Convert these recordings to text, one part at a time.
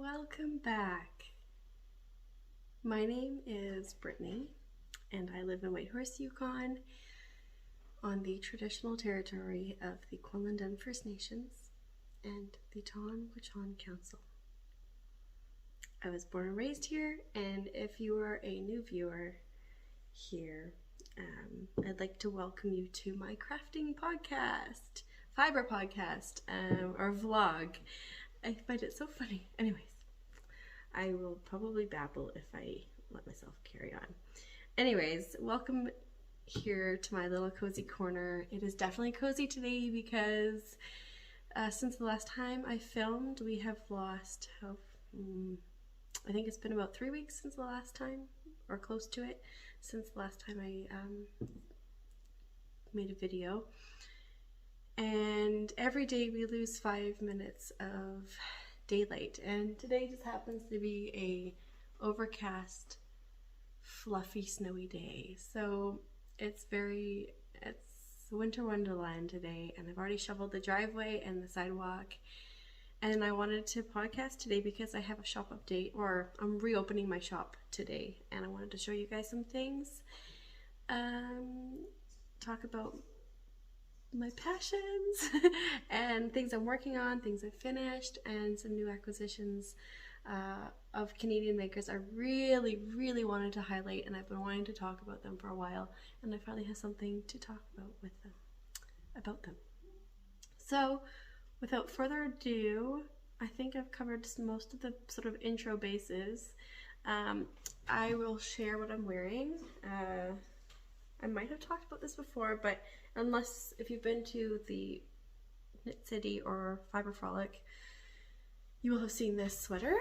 Welcome back. My name is Brittany and I live in Whitehorse, Yukon on the traditional territory of the Gotland First Nations and the Tonquichan Council. I was born and raised here, and if you are a new viewer here, I'd like to welcome you to my crafting podcast, Fibre podcast, or vlog. I find it so funny. Anyways, I will probably babble if I let myself carry on. Anyways, welcome here to my little cozy corner. It is definitely cozy today because since the last time I filmed, we have lost, I think it's been about 3 weeks since the last time, or close to it, since the last time I made a video. And every day we lose 5 minutes of daylight, and today just happens to be a overcast, fluffy, snowy day. So it's winter wonderland today, and I've already shoveled the driveway and the sidewalk. And I wanted to podcast today because I have a shop update, or I'm reopening my shop today, and I wanted to show you guys some things, talk about my passions and things I'm working on, things I've finished, and some new acquisitions of Canadian makers I really wanted to highlight, and I've been wanting to talk about them for a while, and I finally have something to talk about them. So without further ado, I think I've covered most of the sort of intro bases. I will share what I'm wearing. I might have talked about this before, but if you've been to the Knit City or Fibre Frolic, you will have seen this sweater.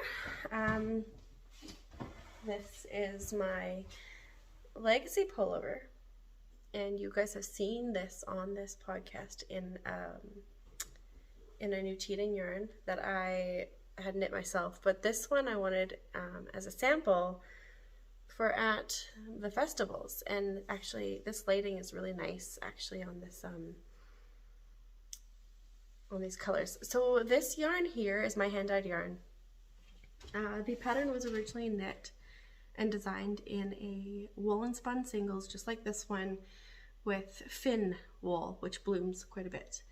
This is my legacy pullover, and you guys have seen this on this podcast in a new teating yarn that I had knit myself, but this one I wanted as a sample for at the festivals. And actually this lighting is really nice actually on this on these colors. So this yarn here is my hand-dyed yarn. The pattern was originally knit and designed in a woolen spun singles just like this one, with fin wool, which blooms quite a bit.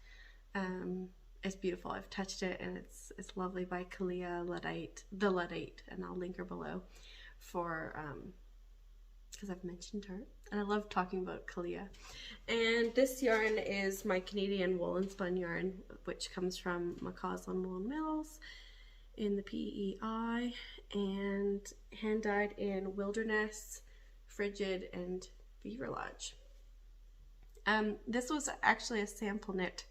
It's beautiful. I've touched it, and it's lovely, by Kalia the Luddite, and I'll link her below for because I've mentioned her, and I love talking about Kalia. And this yarn is my Canadian woolen spun yarn, which comes from MKAL Woolen Mills in the PEI, and hand dyed in Wilderness, Frigid, and Beaver Lodge. This was actually a sample knit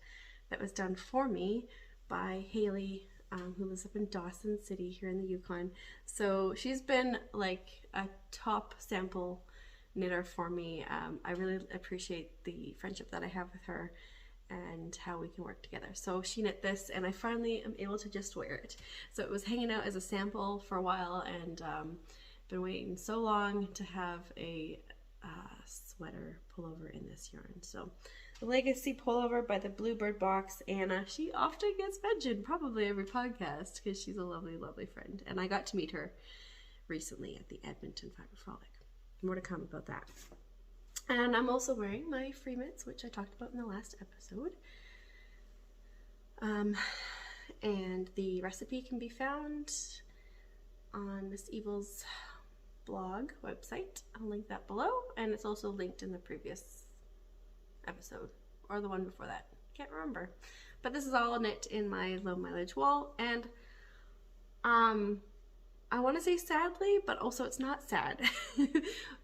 that was done for me by Haley, who lives up in Dawson City here in the Yukon. So she's been like a top sample knitter for me. I really appreciate the friendship that I have with her and how we can work together. So she knit this, and I finally am able to just wear it. So it was hanging out as a sample for a while, and been waiting so long to have a sweater pullover in this yarn. So the Legacy Pullover by the Bluebird Box. Anna, she often gets mentioned, probably every podcast, because she's a lovely friend, and I got to meet her recently at the Edmonton Fibre Frolic. More to come about that. And I'm also wearing my free mitts, which I talked about in the last episode. And the recipe can be found on Miss Evil's blog website. I'll link that below, and it's also linked in the previous episode, or the one before that, can't remember. But this is all knit in my low mileage wool, and I want to say sadly, but also it's not sad.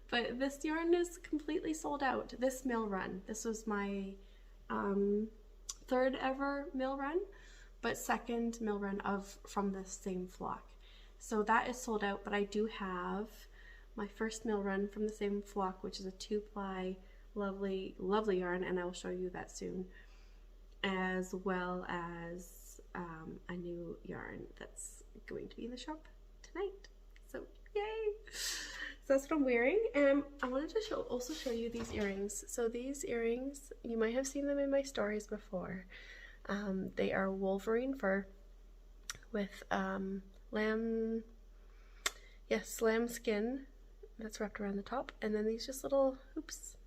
But this yarn is completely sold out. This mill run, this was my third ever mill run, but second mill run from the same flock. So that is sold out, but I do have my first mill run from the same flock, which is a 2-ply lovely yarn, and I will show you that soon, as well as a new yarn that's going to be in the shop tonight. So yay! So that's what I'm wearing. And I wanted to also show you these earrings. So these earrings, you might have seen them in my stories before. They are wolverine fur with lamb, yes, lamb skin that's wrapped around the top, and then these just little hoops.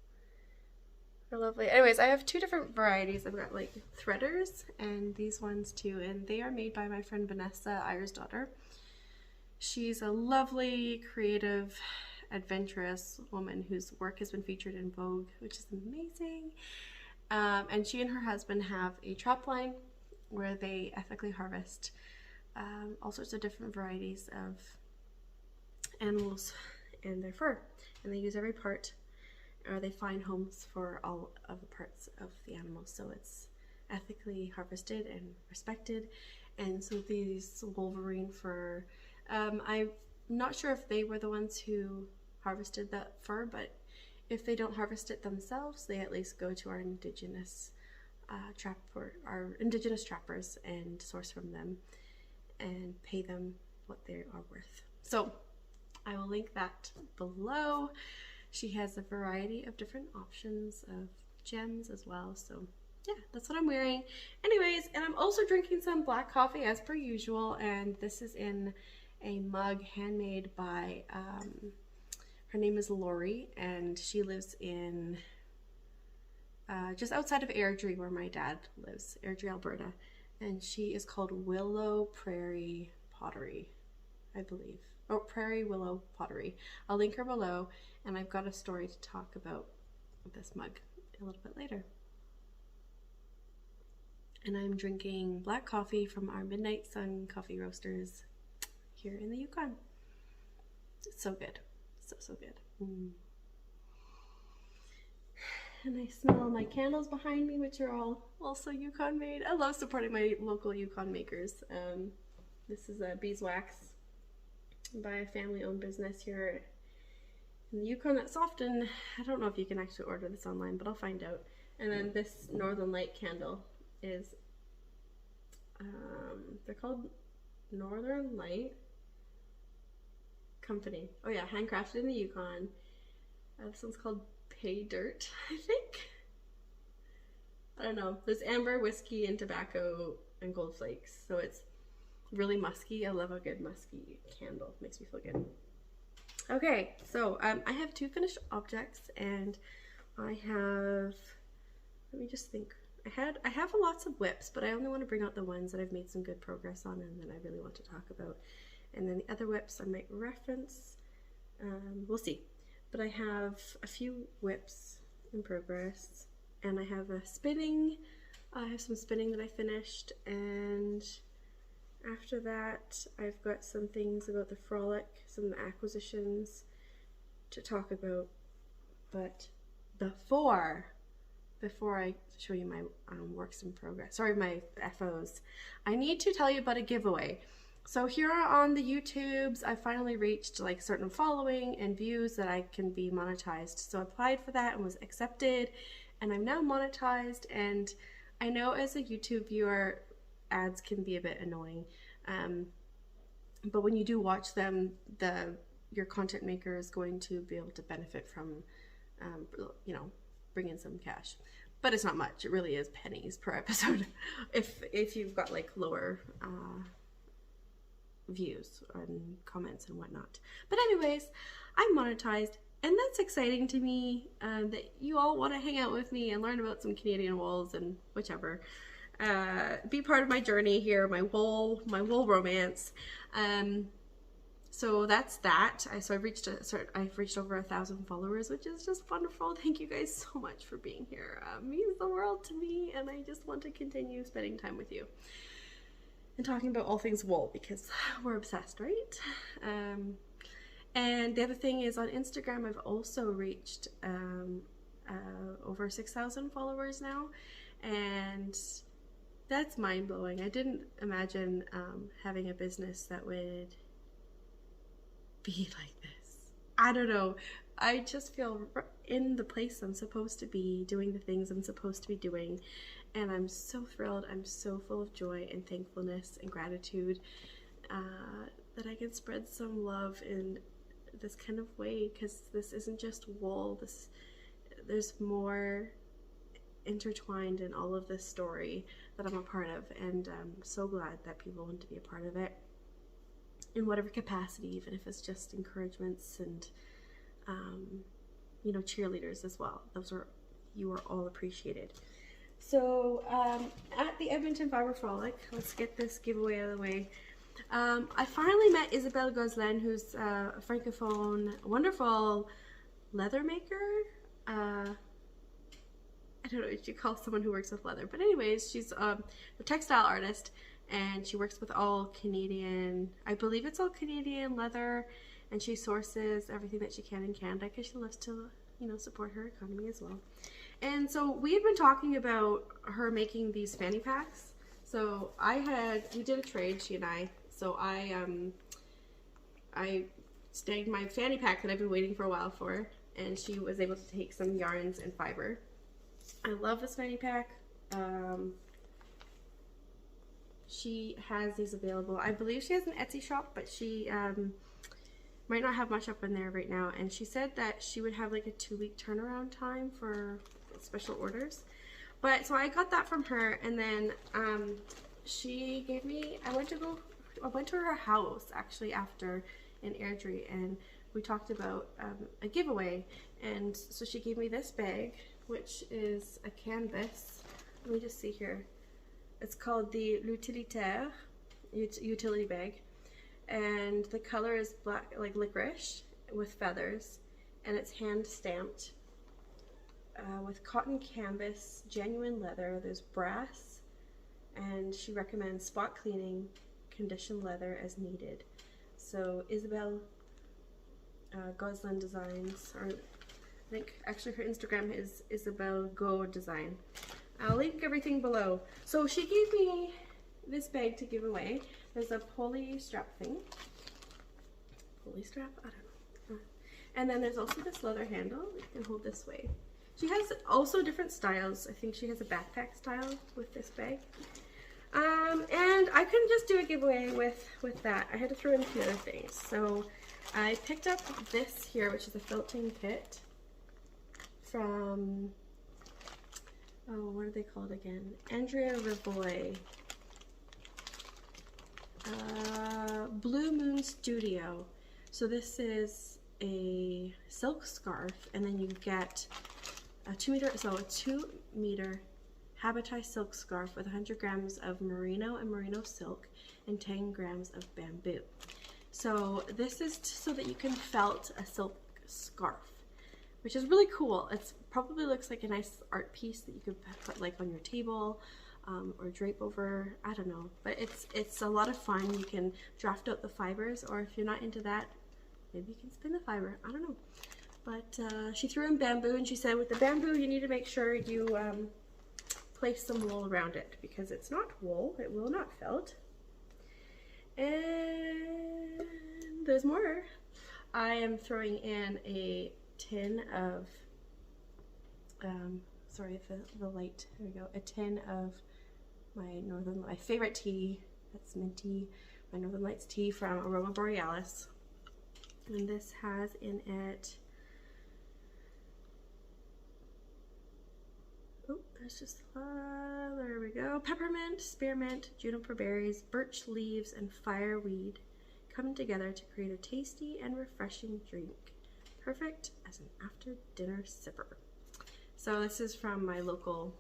They're lovely. Anyways, I have two different varieties. I've got like threaders and these ones too, and they are made by my friend Vanessa, Ira's daughter. She's a lovely, creative, adventurous woman whose work has been featured in Vogue, which is amazing. And she and her husband have a trap line where they ethically harvest all sorts of different varieties of animals and their fur, and they use every part, or they find homes for all of the parts of the animals, so it's ethically harvested and respected. And so these wolverine fur, I'm not sure if they were the ones who harvested that fur, but if they don't harvest it themselves, they at least go to our indigenous trappers and source from them and pay them what they are worth. So I will link that below. She has a variety of different options of gems as well. So yeah, that's what I'm wearing. Anyways, and I'm also drinking some black coffee as per usual. And this is in a mug handmade by, her name is Lori, and she lives in just outside of Airdrie, where my dad lives, Airdrie, Alberta. And she is called Willow Prairie Pottery, I believe. Oh, Prairie Willow Pottery. I'll link her below, and I've got a story to talk about this mug a little bit later. And I'm drinking black coffee from our Midnight Sun coffee roasters here in the Yukon. It's so good. So good. And I smell my candles behind me, which are all also Yukon made. I love supporting my local Yukon makers. This is a beeswax by a family-owned business here in the Yukon. That's often, I don't know if you can actually order this online, but I'll find out. And then this Northern Light candle is, they're called Northern Light Company. Oh yeah, handcrafted in the Yukon. This one's called Pay Dirt, I think. I don't know. There's amber, whiskey, and tobacco, and gold flakes. So it's really musky. I love a good musky candle. Makes me feel good. Okay, so I have two finished objects, and I have, let me just think. I have lots of whips, but I only want to bring out the ones that I've made some good progress on and that I really want to talk about. And then the other whips I might reference. We'll see. But I have a few whips in progress, and I have a spinning. I have some spinning that I finished, and after that I've got some things about the Frolic, some acquisitions to talk about. But before I show you my works in progress, sorry, my FOs, I need to tell you about a giveaway. So here on the YouTubes, I finally reached like certain following and views that I can be monetized. So I applied for that and was accepted, and I'm now monetized. And I know as a YouTube viewer, ads can be a bit annoying. But when you do watch them, your content maker is going to be able to benefit from, you know, bring in some cash. But it's not much. It really is pennies per episode if you've got like lower views and comments and whatnot. But anyways, I'm monetized, and that's exciting to me, that you all want to hang out with me and learn about some Canadian wools and whichever. Be part of my journey here, my wool romance. So that's that. I've reached over 1,000 followers, which is just wonderful. Thank you guys so much for being here. It means the world to me, and I just want to continue spending time with you and talking about all things wool, because we're obsessed, right? And the other thing is, on Instagram, I've also reached over 6,000 followers now, and that's mind-blowing. I didn't imagine having a business that would be like this. I don't know. I just feel in the place I'm supposed to be, doing the things I'm supposed to be doing, and I'm so thrilled. I'm so full of joy and thankfulness and gratitude that I can spread some love in this kind of way, because this isn't just wool. There's more intertwined in all of this story that I'm a part of, and I'm so glad that people want to be a part of it. in whatever capacity, even if it's just encouragements and you know, cheerleaders as well. You are all appreciated. So at the Edmonton Fibre Frolic, let's get this giveaway out of the way. I finally met Isabelle Gosselin, who's a francophone, wonderful leather maker. I don't know what you call someone who works with leather, but anyways, she's a textile artist, and she works with all Canadian, I believe it's all Canadian leather, and she sources everything that she can in Canada because she loves to, you know, support her economy as well. And so we had been talking about her making these fanny packs. So we did a trade, she and I. So I snagged my fanny pack that I've been waiting for a while for, and she was able to take some yarns and fiber. I love this fanny pack. She has these available. I believe she has an Etsy shop, but she might not have much up in there right now. And she said that she would have like a 2-week turnaround time for special orders. But so I got that from her, and then she gave me, I went to her house actually after in Airdrie, and we talked about a giveaway. And so she gave me this bag, which is a canvas. Let me just see here. It's called the L'Utilitaire utility bag, and the color is black, like licorice with feathers, and it's hand stamped with cotton canvas, genuine leather. There's brass, and she recommends spot cleaning, conditioned leather as needed. So Isabelle Gosselin Designs, or I think actually her Instagram is Isabelle Go Design. I'll link everything below. So she gave me this bag to give away. There's a pulley strap thing. Pulley strap? I don't know. And then there's also this leather handle. You can hold this way. She has also different styles. I think she has a backpack style with this bag. And I couldn't just do a giveaway with that. I had to throw in a few other things. So I picked up this here, which is a felting kit from, oh, what are they called again? Andrea Rivoy. Blue Moon Studio. So this is a silk scarf, and then you get a 2-meter habitai silk scarf with 100 grams of merino and merino silk and 10 grams of bamboo. So this is so that you can felt a silk scarf, which is really cool. It probably looks like a nice art piece that you could put like on your table or drape over, I don't know. But it's a lot of fun. You can draft out the fibers, or if you're not into that, maybe you can spin the fiber, I don't know. But she threw in bamboo, and she said with the bamboo you need to make sure you place some wool around it, because it's not wool, it will not felt. And there's more. I am throwing in a tin of, sorry, the light, there we go, a tin of my favorite tea, that's mint tea, my Northern Lights tea from Aroma Borealis. And this has in it, oh, there's just, there we go, peppermint, spearmint, juniper berries, birch leaves, and fireweed come together to create a tasty and refreshing drink, perfect as an after dinner sipper. So this is from my local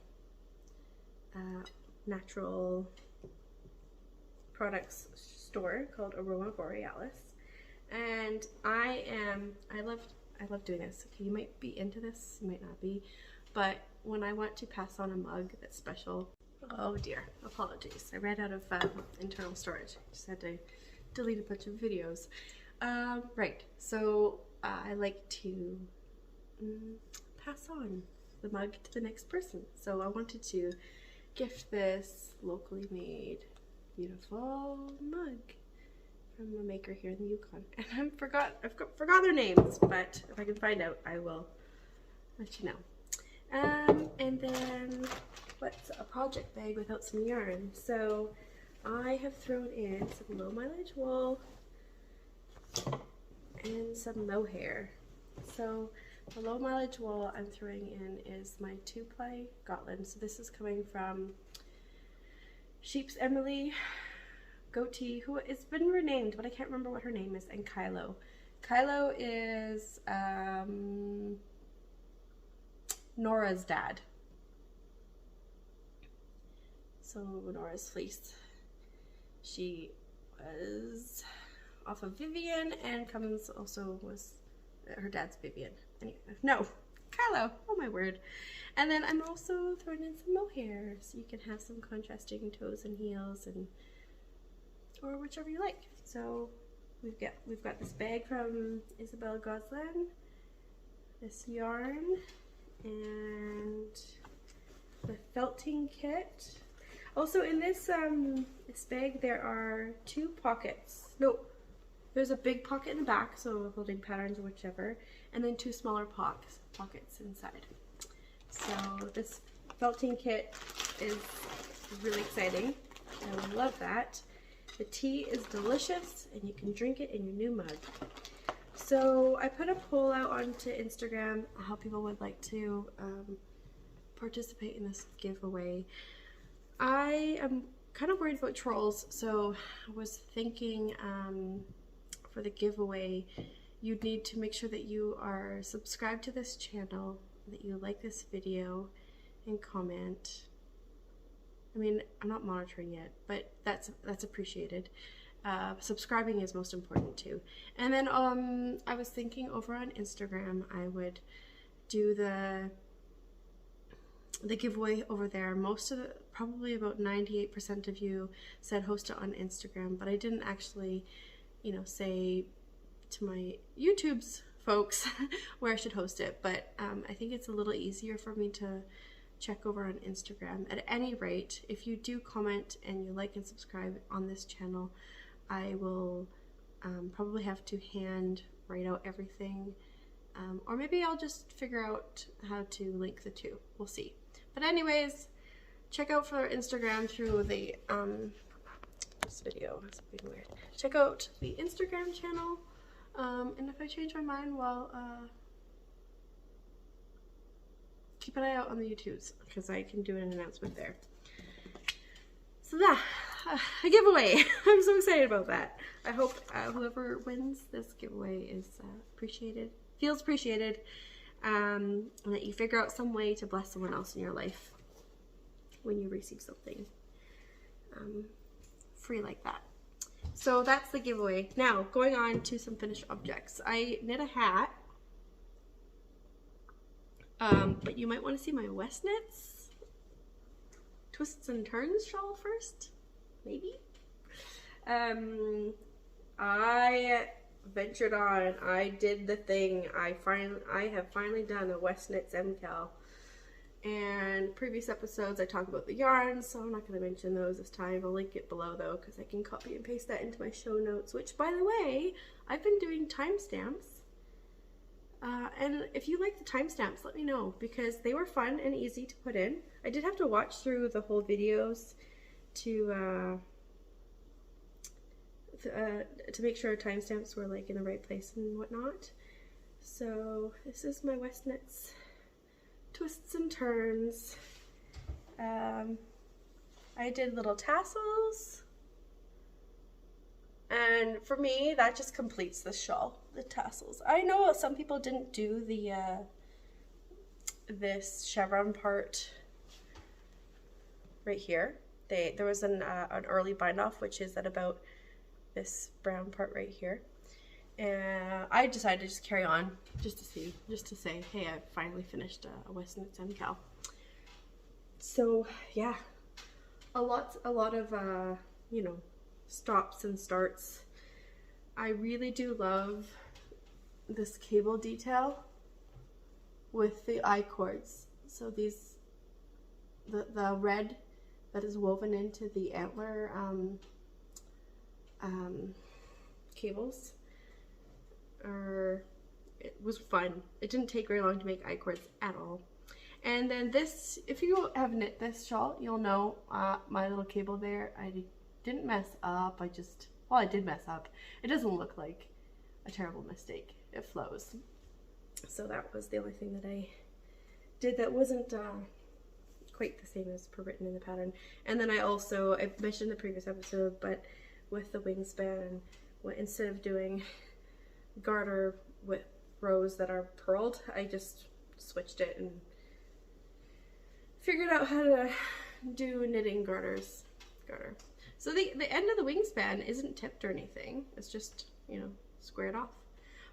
natural products store called Aroma Borealis, and I love doing this. Okay, you might be into this, you might not be, but when I want to pass on a mug that's special, oh dear, apologies, I ran out of internal storage. I just had to delete a bunch of videos. Right, so I like to pass on the mug to the next person. So I wanted to gift this locally made beautiful mug from a maker here in the Yukon. And I've forgot their names, but if I can find out, I will let you know. And then what's a project bag without some yarn? So I have thrown in some low mileage wool and some mohair. So the low mileage wool I'm throwing in is my 2-ply Gotland. So this is coming from Sheep's Emily goatee, who it's been renamed, but I can't remember what her name is, and Kylo. Kylo is Nora's dad. So Nora's fleece. She was off of Vivian, and Cummins also was, her dad's Vivian. Anyway, no, Kylo, oh my word. And then I'm also throwing in some mohair, so you can have some contrasting toes and heels, and or whichever you like. So we've got this bag from Isabelle Gosselin, this yarn, and the felting kit. Also in this this bag there are 2 pockets. No, there's a big pocket in the back, so holding patterns or whichever, and then 2 smaller pockets inside. So this felting kit is really exciting. I love that. The tea is delicious, and you can drink it in your new mug. So I put a poll out onto Instagram how people would like to participate in this giveaway. I am kind of worried about trolls, so I was thinking for the giveaway, you'd need to make sure that you are subscribed to this channel, that you like this video, and comment. I mean, I'm not monitoring it, but that's appreciated. Subscribing is most important too. And then I was thinking over on Instagram I would do the giveaway over there. Most of the, probably about 98% of you said host it on Instagram, but I didn't actually, you know, say to my YouTube's folks where I should host it, but I think it's a little easier for me to check over on Instagram. At any rate, if you do comment and you like and subscribe on this channel, I will probably have to hand write out everything, or maybe I'll just figure out how to link the 2. We'll see. But anyways, check out for Instagram through the this video is being weird. Check out the Instagram channel, and if I change my mind, well, keep an eye out on the YouTubes, because I can do an announcement there. So that, a giveaway. I'm so excited about that. I hope whoever wins this giveaway is appreciated, feels appreciated, and that you figure out some way to bless someone else in your life when you receive something free like that. So that's the giveaway. Now, going on to some finished objects. I knit a hat. But you might want to see my West Knits twists and turns shawl first, maybe. I ventured on. I did the thing. I have finally done a West Knits MKAL. And previous episodes I talk about the yarns, so I'm not going to mention those this time. I'll link it below though, because I can copy and paste that into my show notes. Which, by the way, I've been doing timestamps. And if you like the timestamps, let me know, because they were fun and easy to put in. I did have to watch through the whole videos to make sure timestamps were like in the right place and whatnot. So this is my West Knits twists and turns. I did little tassels. And for me, that just completes the shawl, the tassels. I know some people didn't do the this chevron part right here. There was an early bind off, which is at about this brown part right here. And I decided to just carry on, just to say, hey, I finally finished a West Knits MKAL. So yeah, a lot of you know, stops and starts. I really do love this cable detail with the I cords. So these, the red that is woven into the antler cables it was fun. It didn't take very long to make I cords at all. And then this, if you have knit this shawl, you'll know my little cable there, I didn't mess up. I did mess up. It doesn't look like a terrible mistake. It flows. So that was the only thing that I did that wasn't quite the same as per written in the pattern. And then I mentioned in the previous episode, but with the wingspan. Instead of doing garter with rows that are purled, I just switched it and figured out how to do knitting garter. So the end of the wingspan isn't tipped or anything. It's just, you know, squared off.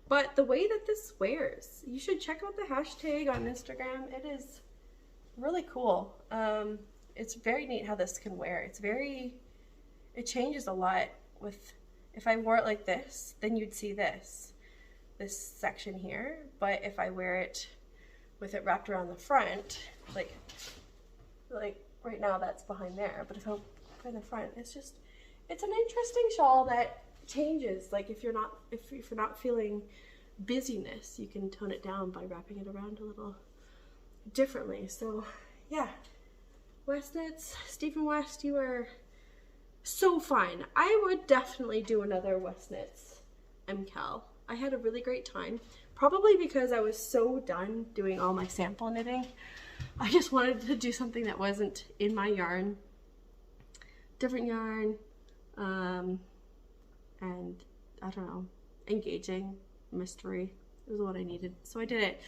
But the way that this wears, you should check out the hashtag on Instagram. It is really cool. It's very neat how this can wear. It changes a lot with, if I wore it like this, then you'd see this section here. But if I wear it with it wrapped around the front, like right now that's behind there, but if I put in the front, it's an interesting shawl that changes. Like if you're not feeling busyness, you can tone it down by wrapping it around a little differently. So yeah, West Knits, Stephen West, you are so fine. I would definitely do another West Knits MKAL. I had a really great time, probably because I was so done doing all my sample knitting. I just wanted to do something that wasn't in my yarn, different yarn, and I don't know, engaging, mystery. It was what I needed, so I did it.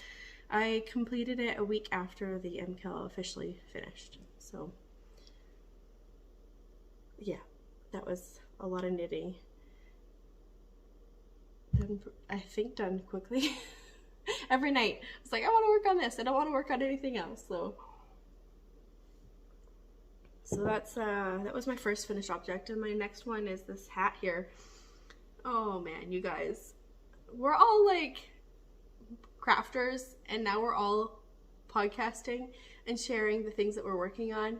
I completed it a week after the MKAL officially finished. So yeah, that was a lot of knitting. I think done quickly. Every night I was like, I want to work on this, I don't want to work on anything else. So that's that was my first finished object, and my next one is this hat here. Oh man, you guys, we're all like crafters, and now we're all podcasting and sharing the things that we're working on,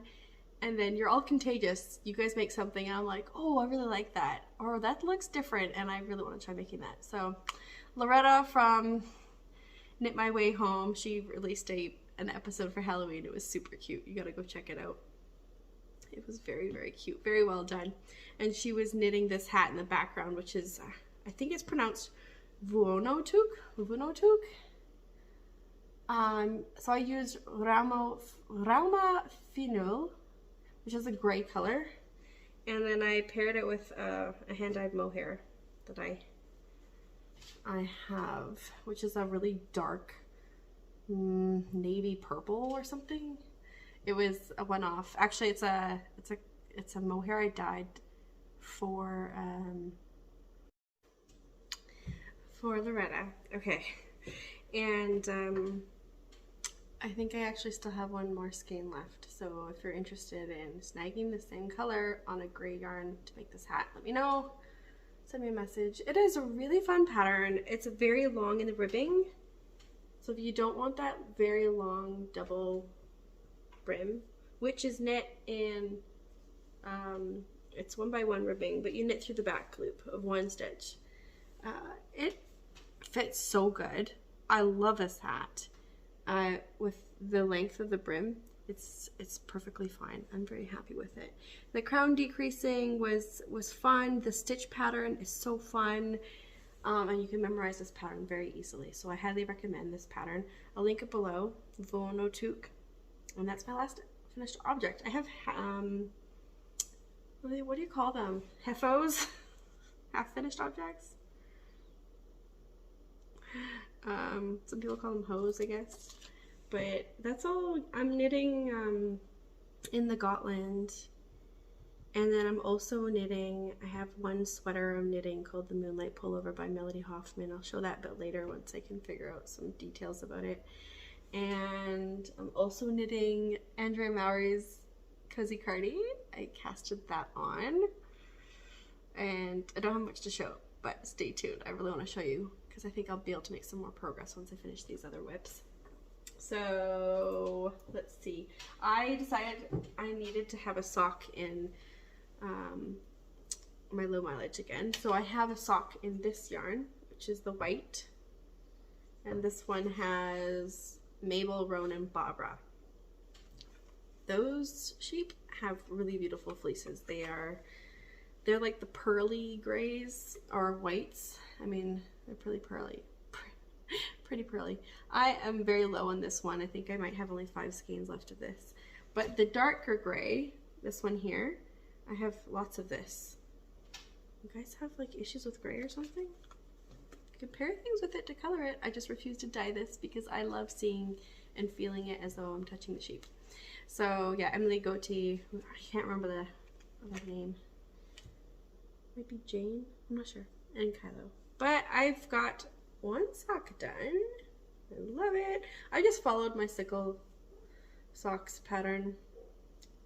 and then you're all contagious. You guys make something and I'm like, oh, I really like that, or that looks different and I really want to try making that. So Loretta from Knit My Way Home, she released an episode for Halloween. It was super cute. You gotta go check it out. It was very, very cute, very well done. And she was knitting this hat in the background, which is, I think it's pronounced Vuono Hat. So I used Rauma Finul, which is a gray color, and then I paired it with a hand-dyed mohair that I have, which is a really dark navy purple or something. It was a one-off. Actually, it's a mohair I dyed for Loretta. Okay, and I think I actually still have one more skein left. So if you're interested in snagging the same color on a gray yarn to make this hat, let me know. Send me a message. It is a really fun pattern. It's very long in the ribbing. So if you don't want that very long double brim, which is knit in, it's 1x1 ribbing, but you knit through the back loop of one stitch. It fits so good. I love this hat. With the length of the brim, it's perfectly fine. I'm very happy with it. The crown decreasing was fun. The stitch pattern is so fun, and you can memorize this pattern very easily. So I highly recommend this pattern. I'll link it below. Vuono Hat, and that's my last finished object. I have what do you call them? Hefos, half finished objects. Some people call them hose, I guess. But that's all. I'm knitting in the Gotland, and then I'm also knitting, I have one sweater I'm knitting called the Moonlight Pullover by Melody Hoffman. I'll show that a bit later once I can figure out some details about it. And I'm also knitting Andrea Mowry's Cozy Cardi. I casted that on, and I don't have much to show, but stay tuned. I really want to show you, because I think I'll be able to make some more progress once I finish these other whips. So let's see. I decided I needed to have a sock in my low mileage again. So I have a sock in this yarn, which is the white. And this one has Mabel, Roan, and Barbara. Those sheep have really beautiful fleeces. They're like the pearly grays or whites. I mean, they're pretty pearly. Pretty pearly. I am very low on this one. I think I might have only 5 skeins left of this. But the darker gray, this one here, I have lots of this. You guys have like issues with gray or something? You can pair things with it to color it. I just refuse to dye this because I love seeing and feeling it as though I'm touching the sheep. So yeah, Emily Goatee, I can't remember the other name. Might be Jane, I'm not sure. And Kylo. But I've got one sock done. I love it. I just followed my Sickle Socks pattern,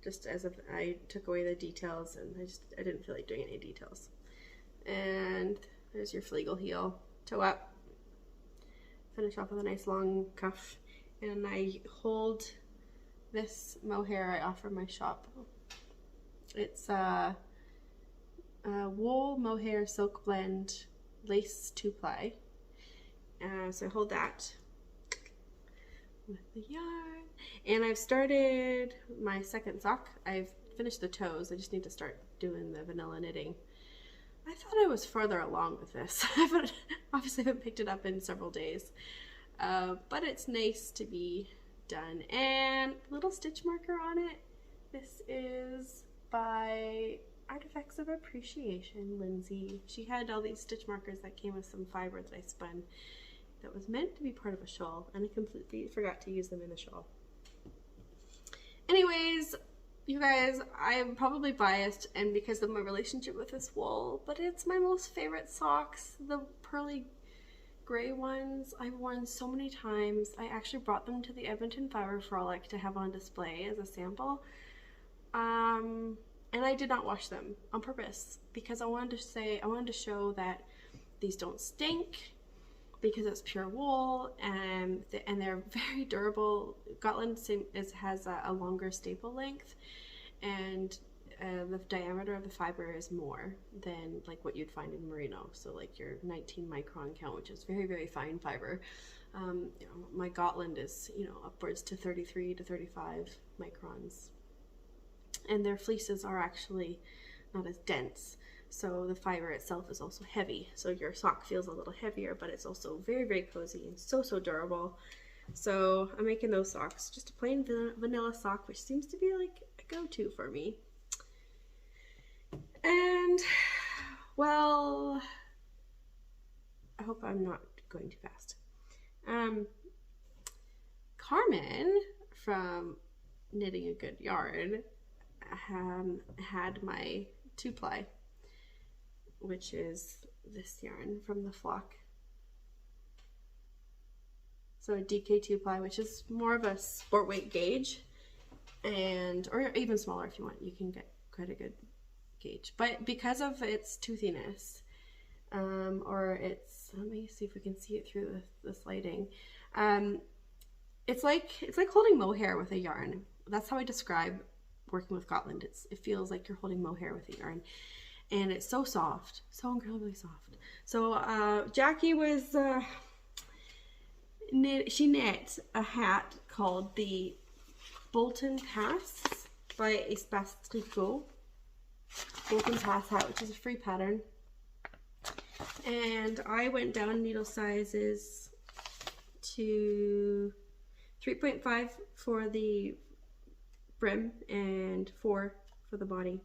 just as if I took away the details, and I didn't feel like doing any details. And there's your fleagle heel, toe up. Finish off with a nice long cuff, and I hold this mohair I offer my shop. It's a wool mohair silk blend lace 2-ply. So I hold that with the yarn, and I've started my second sock. I've finished the toes. I just need to start doing the vanilla knitting. I thought I was farther along with this. Obviously I haven't picked it up in several days, but it's nice to be done. And little stitch marker on it. This is by Artifacts of Appreciation, Lindsay. She had all these stitch markers that came with some fiber that I spun that was meant to be part of a shawl, and I completely forgot to use them in the shawl. Anyways, you guys, I'm probably biased and because of my relationship with this wool, but it's my most favorite socks. The pearly gray ones I've worn so many times. I actually brought them to the Edmonton Fibre Frolic to have on display as a sample. And I did not wash them on purpose because I wanted to show that these don't stink, because it's pure wool, and they're very durable. Gotland has a longer staple length, and the diameter of the fiber is more than like what you'd find in merino. So like your 19 micron count, which is very, very fine fiber. You know, my Gotland is, you know, upwards to 33 to 35 microns. And their fleeces are actually not as dense. So the fiber itself is also heavy. So your sock feels a little heavier, but it's also very, very cozy and so, so durable. So I'm making those socks. Just a plain vanilla sock, which seems to be like a go-to for me. And, well, I hope I'm not going too fast. Carmen from Knitting a Good Yarn had my 2-ply, which is this yarn from the flock. So a DK 2-ply, which is more of a sport weight gauge, or even smaller if you want. You can get quite a good gauge. But because of its toothiness, or its, let me see if we can see it through this lighting. It's like holding mohair with a yarn. That's how I describe working with Gotland. It feels like you're holding mohair with a yarn. And it's so soft, so incredibly soft. So Jackie was, she knit a hat called the Bolton Pass by Isabelle Gosselin. Bolton Pass hat, which is a free pattern. And I went down needle sizes to 3.5 for the brim and 4 for the body.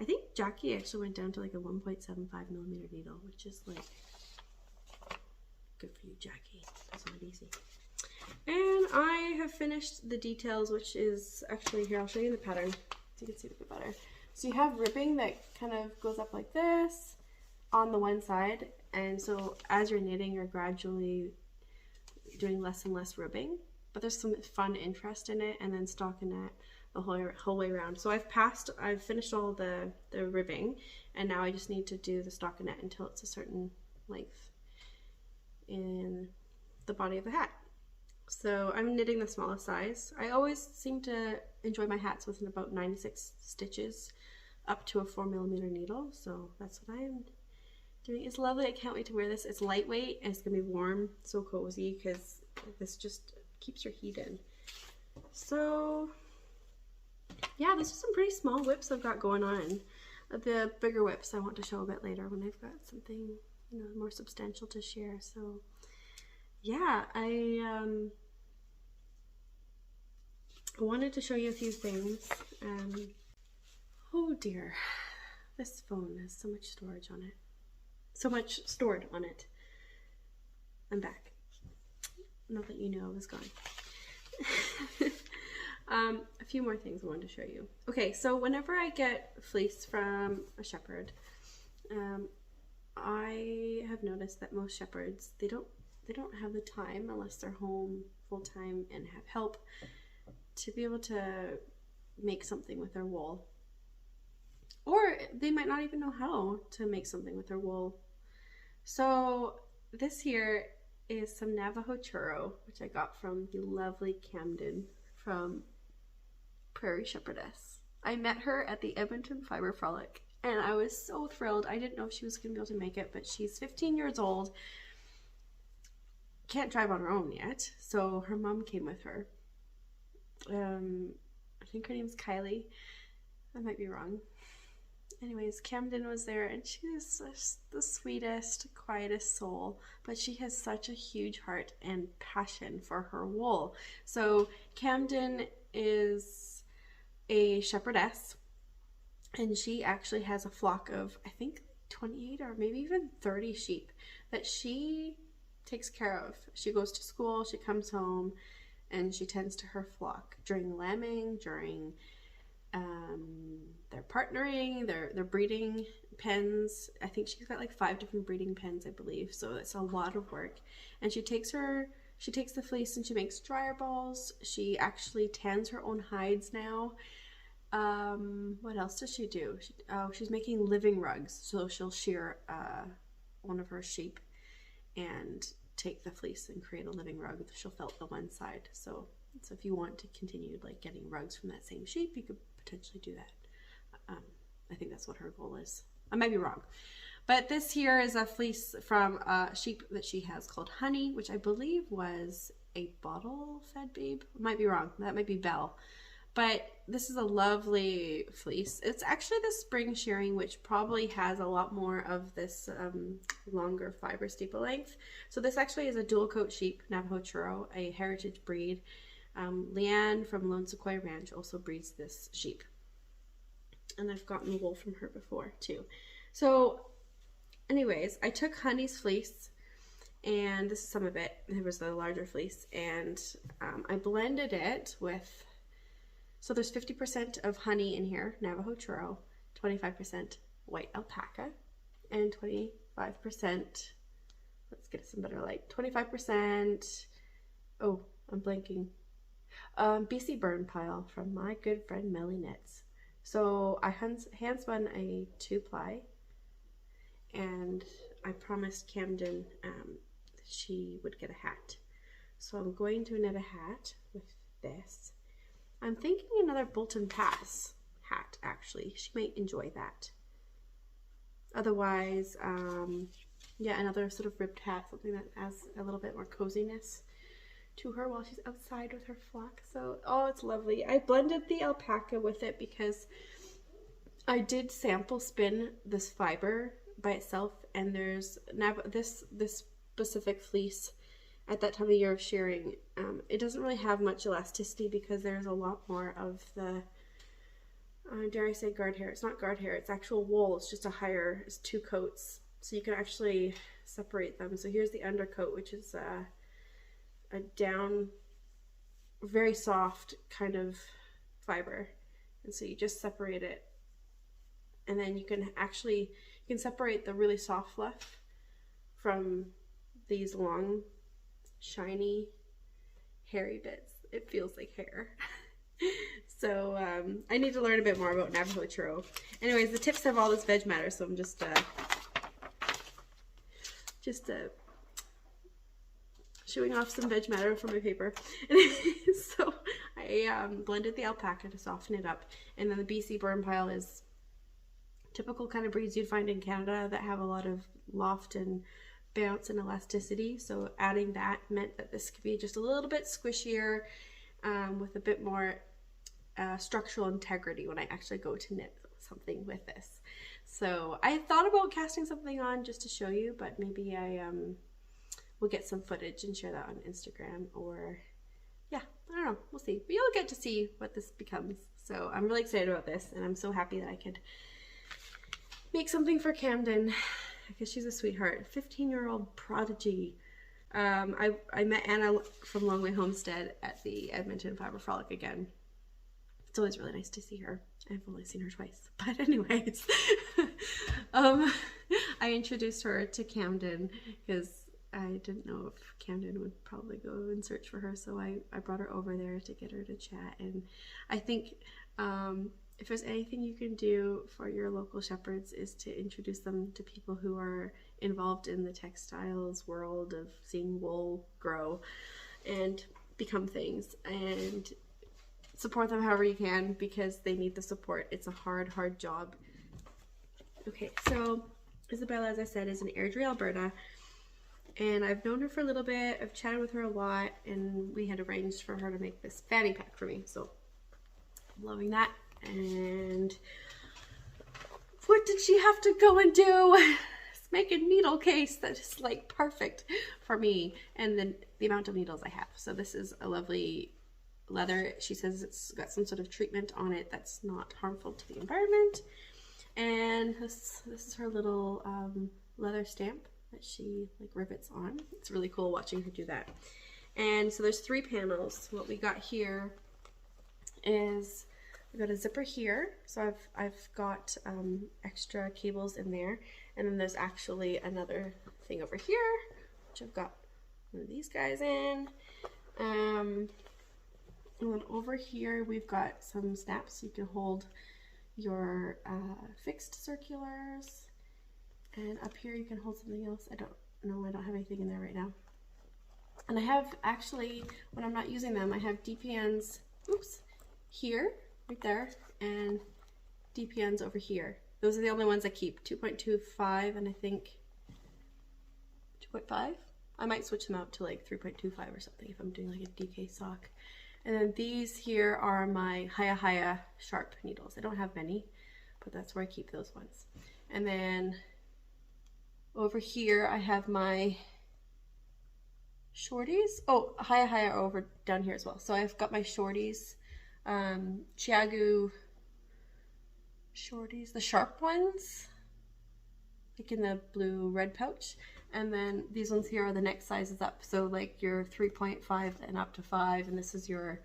I think Jackie actually went down to like a 1.75 millimeter needle, which is like, good for you, Jackie. That's not easy. And I have finished the details, which is actually, here, I'll show you the pattern so you can see it a bit better. So you have ribbing that kind of goes up like this on the one side, and so as you're knitting, you're gradually doing less and less ribbing, but there's some fun interest in it, and then stockinette the whole way around. So I've finished all the ribbing, and now I just need to do the stockinette until it's a certain length in the body of the hat. So I'm knitting the smallest size. I always seem to enjoy my hats with about 96 stitches up to a 4mm needle, so that's what I am doing. It's lovely. I can't wait to wear this. It's lightweight and it's gonna be warm, so cozy, because this just keeps your heat in. So yeah, this is some pretty small whips I've got going on. The bigger whips I want to show a bit later when I've got something, you know, more substantial to share. So yeah, I wanted to show you a few things. Oh dear, This phone has so much storage on it. So much stored on it. I'm back. Not that you knew I was gone. A few more things I wanted to show you. Okay, so whenever I get fleece from a shepherd, I have noticed that most shepherds, they don't have the time, unless they're home full time and have help, to be able to make something with their wool. Or they might not even know how to make something with their wool. So this here is some Navajo Churro, which I got from the lovely Camden from Prairie Shepherdess. I met her at the Edmonton Fibre Frolic, and I was so thrilled. I didn't know if she was going to be able to make it, but she's 15 years old, can't drive on her own yet, so her mom came with her. I think her name's Kylie. I might be wrong. Anyways, Camden was there, and she's the sweetest, quietest soul, but she has such a huge heart and passion for her wool. So Camden is a shepherdess, and she actually has a flock of, I think, 28 or maybe even 30 sheep that she takes care of. She goes to school, she comes home, and she tends to her flock during lambing, during their partnering, their breeding pens. I think she's got like 5 different breeding pens, I believe, so it's a lot of work. And she takes the fleece and she makes dryer balls. She actually tans her own hides now. What else does she do? She's making living rugs, so she'll shear one of her sheep and take the fleece and create a living rug. She'll felt the one side, so if you want to continue like getting rugs from that same sheep, you could potentially do that. I think that's what her goal is. I might be wrong, but this here is a fleece from a sheep that she has called Honey, which I believe was a bottle fed babe. I might be wrong. That might be Belle. But this is a lovely fleece. It's actually the spring shearing, which probably has a lot more of this longer fiber staple length. So this actually is a dual coat sheep, Navajo Churro, a heritage breed. Leanne from Lone Sequoia Ranch also breeds this sheep. And I've gotten wool from her before too. So anyways, I took Honey's fleece, and this is some of it. There was the larger fleece, and I blended it with, so there's 50% of honey in here, Navajo Churro, 25% white alpaca, and 25%, let's get some better light, 25%, oh, I'm blanking, BC burn pile from my good friend Melly Knits. So I handspun a 2-ply, and I promised Camden she would get a hat. So I'm going to knit a hat with this. I'm thinking another Bolton Pass hat, actually. She might enjoy that. Otherwise, yeah, another sort of ribbed hat, something that adds a little bit more coziness to her while she's outside with her flock. So, oh, it's lovely. I blended the alpaca with it because I did sample spin this fiber by itself, and there's this specific fleece at that time of year of shearing, it doesn't really have much elasticity because there's a lot more of the, dare I say guard hair? It's not guard hair, it's actual wool. It's just it's 2 coats. So you can actually separate them. So here's the undercoat, which is a down, very soft kind of fiber. And so you just separate it. And then you can separate the really soft fluff from these long, shiny, hairy bits. It feels like hair. So I need to learn a bit more about Navajo Churro. Anyways, the tips have all this veg matter, so I'm just showing off some veg matter from my paper. So I blended the alpaca to soften it up, and then the BC burn pile is typical kind of breeds you'd find in Canada that have a lot of loft and bounce and elasticity. So adding that meant that this could be just a little bit squishier, with a bit more structural integrity when I actually go to knit something with this. So I thought about casting something on just to show you, but maybe I will get some footage and share that on Instagram, or yeah, I don't know, we'll see. But you'll get to see what this becomes. So I'm really excited about this, and I'm so happy that I could make something for Camden because she's a sweetheart. 15-year-old prodigy. I met Anna from Long Way Homestead at the Edmonton Fibre Frolic again. It's always really nice to see her. I've only seen her twice. But anyways, I introduced her to Camden because I didn't know if Camden would probably go and search for her. So I brought her over there to get her to chat. And I think if there's anything you can do for your local shepherds is to introduce them to people who are involved in the textiles world of seeing wool grow and become things, and support them however you can because they need the support. It's a hard job. Okay, so Isabelle, as I said, is in Airdrie, Alberta, and I've known her for a little bit. I've chatted with her a lot, and we had arranged for her to make this fanny pack for me, so I'm loving that. And what did she have to go and do? Make a needle case that is like perfect for me and then the amount of needles I have. So this is a lovely leather. She says it's got some sort of treatment on it that's not harmful to the environment. And this is her little leather stamp that she like rivets on. It's really cool watching her do that. And so there's 3 panels. What we got here is we've got a zipper here, so I've got extra cables in there, and then there's actually another thing over here, which I've got one of these guys in. And then over here we've got some snaps so you can hold your fixed circulars, and up here you can hold something else. I don't have anything in there right now. And I have actually, when I'm not using them, I have DPNs, oops, here, right there, and DPNs over here. Those are the only ones I keep, 2.25 and I think 2.5. I might switch them out to like 3.25 or something if I'm doing like a DK sock. And then these here are my Haya sharp needles. I don't have many, but that's where I keep those ones. And then over here I have my shorties. Oh, Haya over down here as well. So I've got my shorties. Chiagu shorties, the sharp ones, like in the blue red pouch, and then these ones here are the next sizes up, so like your 3.5 and up to 5, and this is your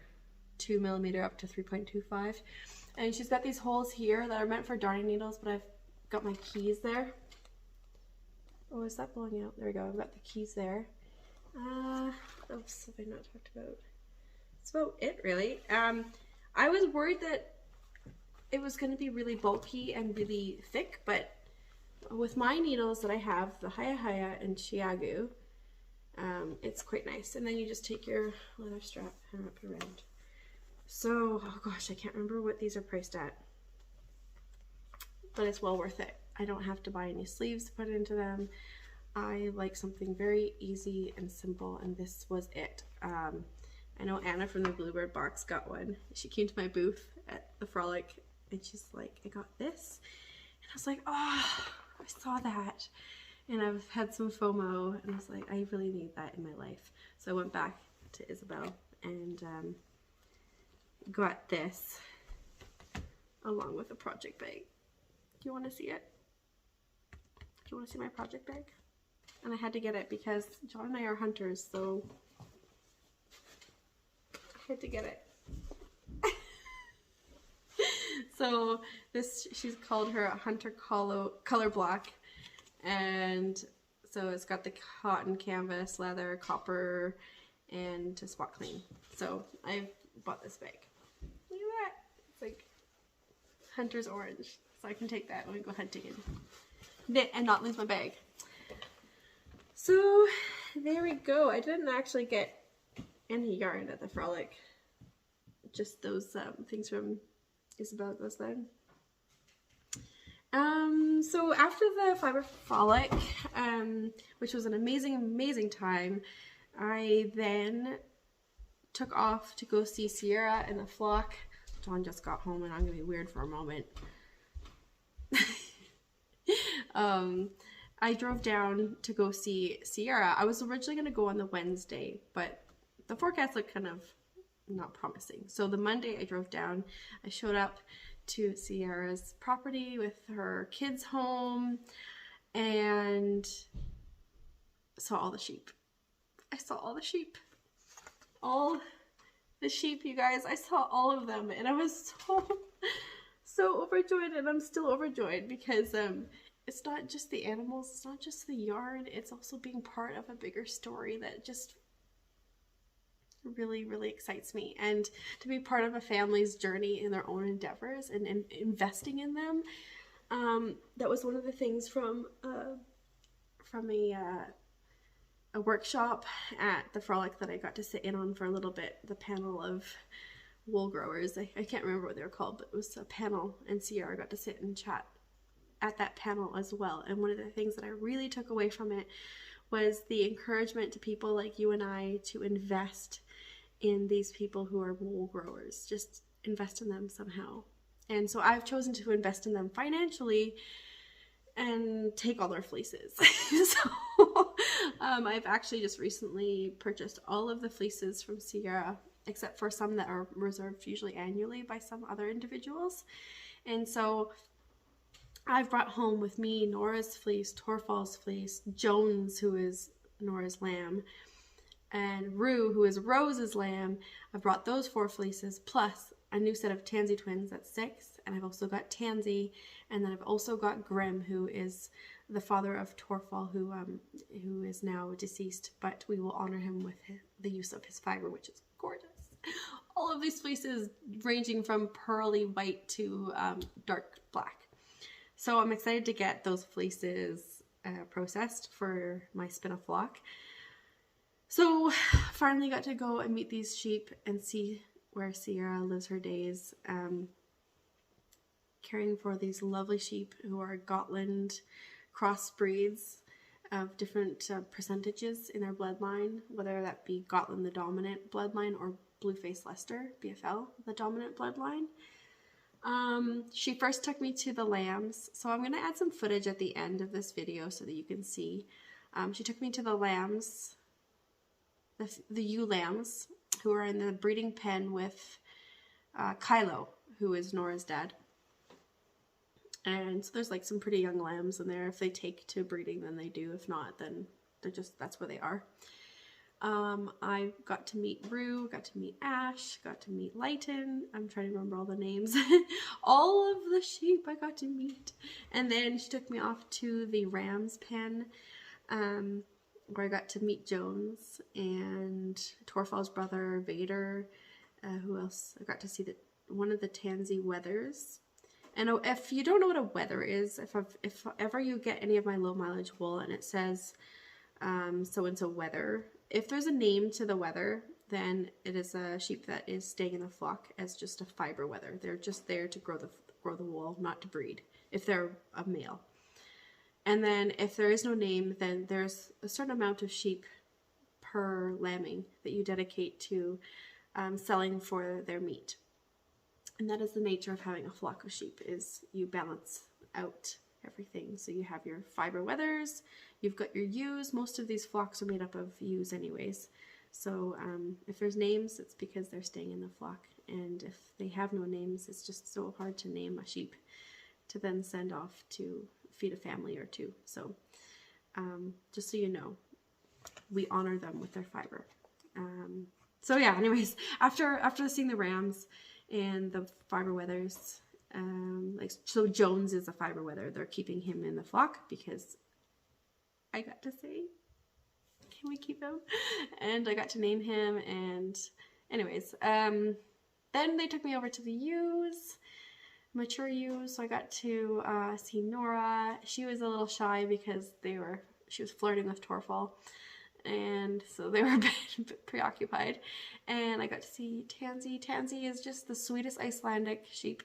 2mm up to 3.25. And she's got these holes here that are meant for darning needles, but I've got my keys there. Oh, is that blowing out? There we go. I've got the keys there. What else have I not talked about? That's about it, really. I was worried that it was going to be really bulky and really thick, but with my needles that I have, the Haya and Chiagu, it's quite nice. And then you just take your leather strap and wrap it around. So, oh gosh, I can't remember what these are priced at, but it's well worth it. I don't have to buy any sleeves to put into them. I like something very easy and simple, and this was it. I know Anna from the Bluebird box got one. She came to my booth at the Frolic and she's like, I got this. And I was like, oh, I saw that. And I've had some FOMO and I was like, I really need that in my life. So I went back to Isabelle and got this along with a project bag. Do you want to see it? Do you want to see my project bag? And I had to get it because John and I are hunters, so I had to get it. So this, she's called her a hunter color block, and so it's got the cotton canvas, leather, copper, and to spot clean. So I bought this bag. Look at that. It's like hunter's orange, so I can take that when we go hunting and knit and not lose my bag. So there we go. I didn't actually get any yarn at the Frolic, just those things from Isabelle Gosselin. So after the Fibre Frolic, which was an amazing time, I then took off to go see Sierra and the flock. John just got home and I'm gonna be weird for a moment. I drove down to go see Sierra. I was originally going to go on the Wednesday, but the forecast looked kind of not promising. So the Monday I drove down, I showed up to Sierra's property with her kids home and saw all the sheep. I saw all the sheep. All the sheep, you guys. I saw all of them and I was so overjoyed, and I'm still overjoyed because it's not just the animals, it's not just the yarn, it's also being part of a bigger story that just really, really excites me. And to be part of a family's journey in their own endeavors and investing in them, that was one of the things from a workshop at the Frolic that I got to sit in on for a little bit. The panel of wool growers, I can't remember what they were called, but it was a panel, and Sierra got to sit and chat at that panel as well. And one of the things that I really took away from it was the encouragement to people like you and I to invest in these people who are wool growers. Just invest in them somehow. And so I've chosen to invest in them financially and take all their fleeces. So I've actually just recently purchased all of the fleeces from Sierra, except for some that are reserved usually annually by some other individuals. And so I've brought home with me Nora's fleece, Torfall's fleece, Jones, who is Nora's lamb, and Rue, who is Rose's lamb. I brought those 4 fleeces, plus a new set of Tansy twins, that's 6, and I've also got Tansy, and then I've also got Grim, who is the father of Torfall, who is now deceased, but we will honor him with the use of his fibre, which is gorgeous. All of these fleeces ranging from pearly white to dark black. So I'm excited to get those fleeces processed for my spin a flock. So finally got to go and meet these sheep and see where Sierra lives her days, caring for these lovely sheep who are Gotland crossbreeds of different percentages in their bloodline, whether that be Gotland the dominant bloodline or Blueface Leicester, BFL, the dominant bloodline. She first took me to the lambs, so I'm going to add some footage at the end of this video so that you can see. She took me to the lambs, the ewe lambs, who are in the breeding pen with Kylo, who is Nora's dad. And so there's like some pretty young lambs in there. If they take to breeding, then they do. If not, then they're just, that's where they are. I got to meet Rue, got to meet Ash, got to meet Lighten. I'm trying to remember all the names. All of the sheep I got to meet. And then she took me off to the ram's pen, where I got to meet Jones and Torfall's brother, Vader. Who else? I got to see one of the Tansy wethers. And if you don't know what a wether is, if ever you get any of my low mileage wool and it says so-and-so wether, if there's a name to the wether, then it is a sheep that is staying in the flock as just a fibre wether. They're just there to grow the wool, not to breed, if they're a male. And then if there is no name, then there's a certain amount of sheep per lambing that you dedicate to selling for their meat. And that is the nature of having a flock of sheep, is you balance out everything. So you have your fibre wethers, you've got your ewes. Most of these flocks are made up of ewes anyways. So if there's names, it's because they're staying in the flock. And if they have no names, it's just so hard to name a sheep to then send off to feed a family or two. So just so you know, we honor them with their fibre. So yeah, anyways, after seeing the rams and the fibre wethers, so Jones is a fibre wether. They're keeping him in the flock because I got to say, can we keep him? And I got to name him. And anyways, then they took me over to the ewes, mature ewes. So I got to see Nora. She was a little shy because she was flirting with Torfall. And so they were a bit preoccupied. And I got to see Tansy. Tansy is just the sweetest Icelandic sheep.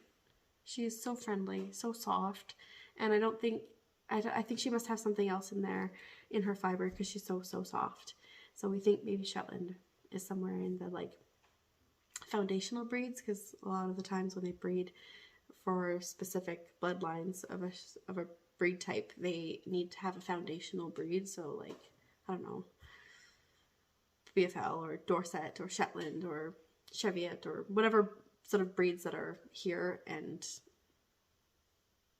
She is so friendly, so soft. And I think she must have something else in there in her fibre because she's so soft. So we think maybe Shetland is somewhere in the like foundational breeds, because a lot of the times when they breed for specific bloodlines of a breed type, they need to have a foundational breed. So like, I don't know, BFL or Dorset or Shetland or Cheviot or whatever sort of breeds that are here, and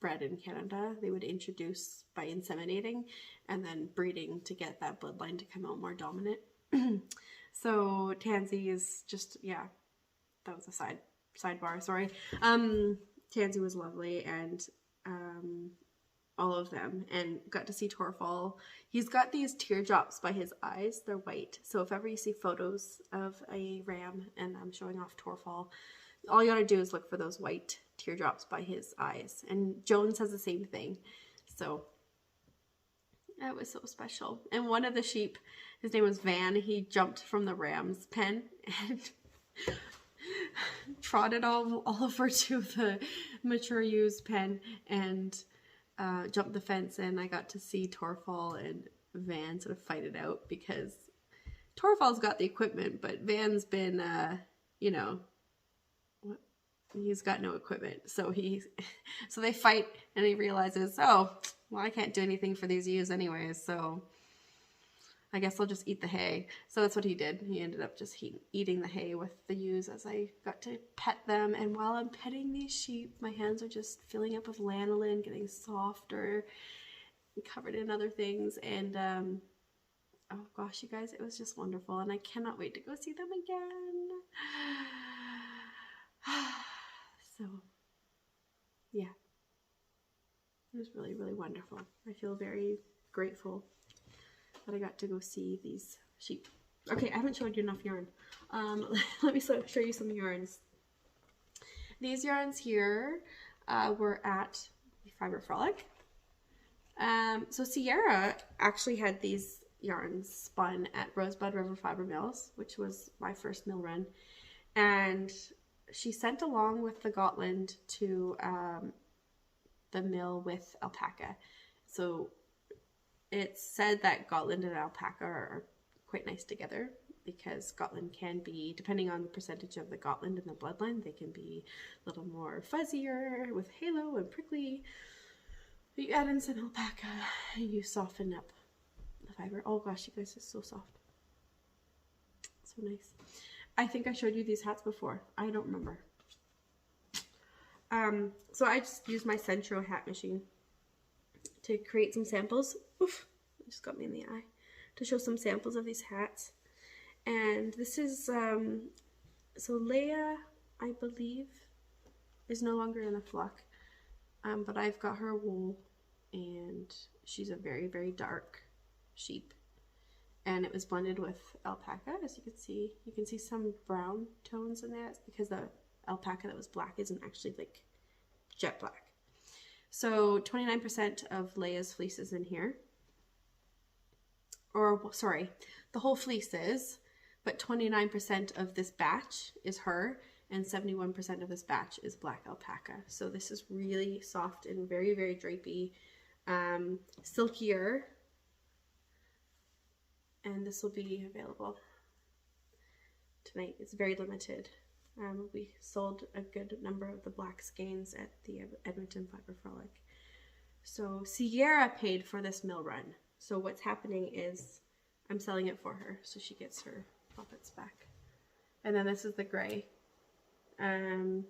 bred in Canada. They would introduce by inseminating and then breeding to get that bloodline to come out more dominant. So Tansy is just, yeah, that was a sidebar, sorry. Tansy was lovely, and all of them, and got to see Torfall. He's got these teardrops by his eyes. They're white. So if ever you see photos of a ram and I'm showing off Torfall, all you gotta do is look for those white teardrops by his eyes. And Jones has the same thing. So that was so special. And one of the sheep, his name was Van, he jumped from the ram's pen and trotted all over to the mature ewes pen and jumped the fence, and I got to see Torfall and Van sort of fight it out because Torfall's got the equipment, but Van's been, you know, he's got no equipment. So so they fight, and he realizes, oh, well, I can't do anything for these ewes anyways, so I guess I'll just eat the hay. So that's what he did. He ended up just eating the hay with the ewes as I got to pet them. And while I'm petting these sheep, my hands are just filling up with lanolin, getting softer, covered in other things. And oh gosh, you guys, it was just wonderful. And I cannot wait to go see them again. So yeah, it was really, really wonderful. I feel very grateful that I got to go see these sheep. Okay, I haven't showed you enough yarn. Let me show you some yarns. These yarns here were at Fibre Frolic. So Sierra actually had these yarns spun at Rosebud River Fibre Mills, which was my first mill run. And she sent along with the Gotland to the mill with alpaca. So it's said that Gotland and alpaca are quite nice together because Gotland can be, depending on the percentage of the Gotland in the bloodline, they can be a little more fuzzier with halo and prickly. You add in some alpaca and you soften up the fiber. Oh gosh, you guys, it's so soft. So nice. I think I showed you these hats before. I don't remember. So I just used my Centro hat machine to create some samples. Oof, it just got me in the eye. To show some samples of these hats. And this is, so Leia, I believe, is no longer in the flock. But I've got her wool, and she's a very, very dark sheep. And it was blended with alpaca, as you can see. You can see some brown tones in that because the alpaca that was black isn't actually like jet black. So 29% of Leia's fleece is in here. Or, sorry, the whole fleece is, but 29% of this batch is her, and 71% of this batch is black alpaca. So this is really soft and very, very drapey, silkier, and this will be available tonight. It's very limited. We sold a good number of the black skeins at the Edmonton Fibre Frolic. So Sierra paid for this mill run. So what's happening is I'm selling it for her, so she gets her profits back. And then this is the gray. And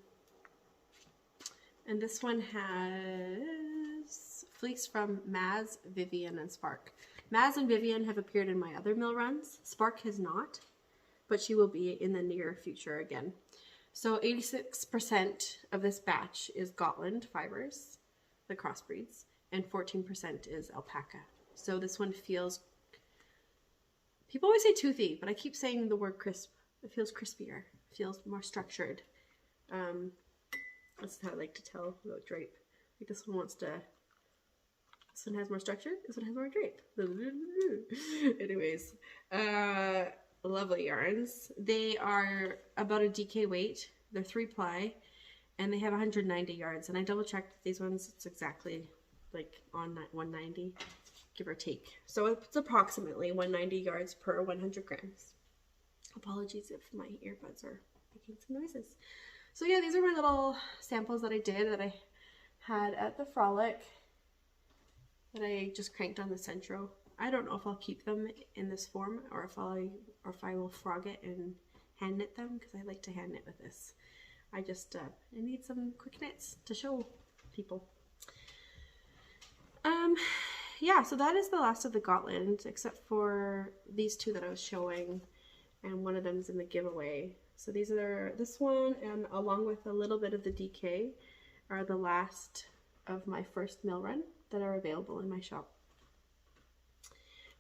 this one has fleece from Maz, Vivian, and Spark. Maz and Vivian have appeared in my other mill runs. Spark has not, but she will be in the near future again. So 86% of this batch is Gotland fibers, the crossbreeds, and 14% is alpaca. So this one feels, people always say toothy, but I keep saying the word crisp. It feels crispier, it feels more structured. That's how I like to tell about drape. Like this one wants to, this one has more structure, this one has more drape. Anyways, lovely yarns. They are about a DK weight. They're 3-ply, and they have 190 yards. And I double checked these ones. It's exactly like on 190, give or take. So it's approximately 190 yards per 100 grams. Apologies if my earbuds are making some noises. So yeah, these are my little samples that I did that I had at the Frolic that I just cranked on the Centro. I don't know if I'll keep them in this form or if I will frog it and hand knit them, because I like to hand knit with this. I just I need some quick knits to show people. yeah, so that is the last of the Gotland, except for these two that I was showing, and one of them is in the giveaway. So these are, this one and along with a little bit of the DK are the last of my first mill run that are available in my shop.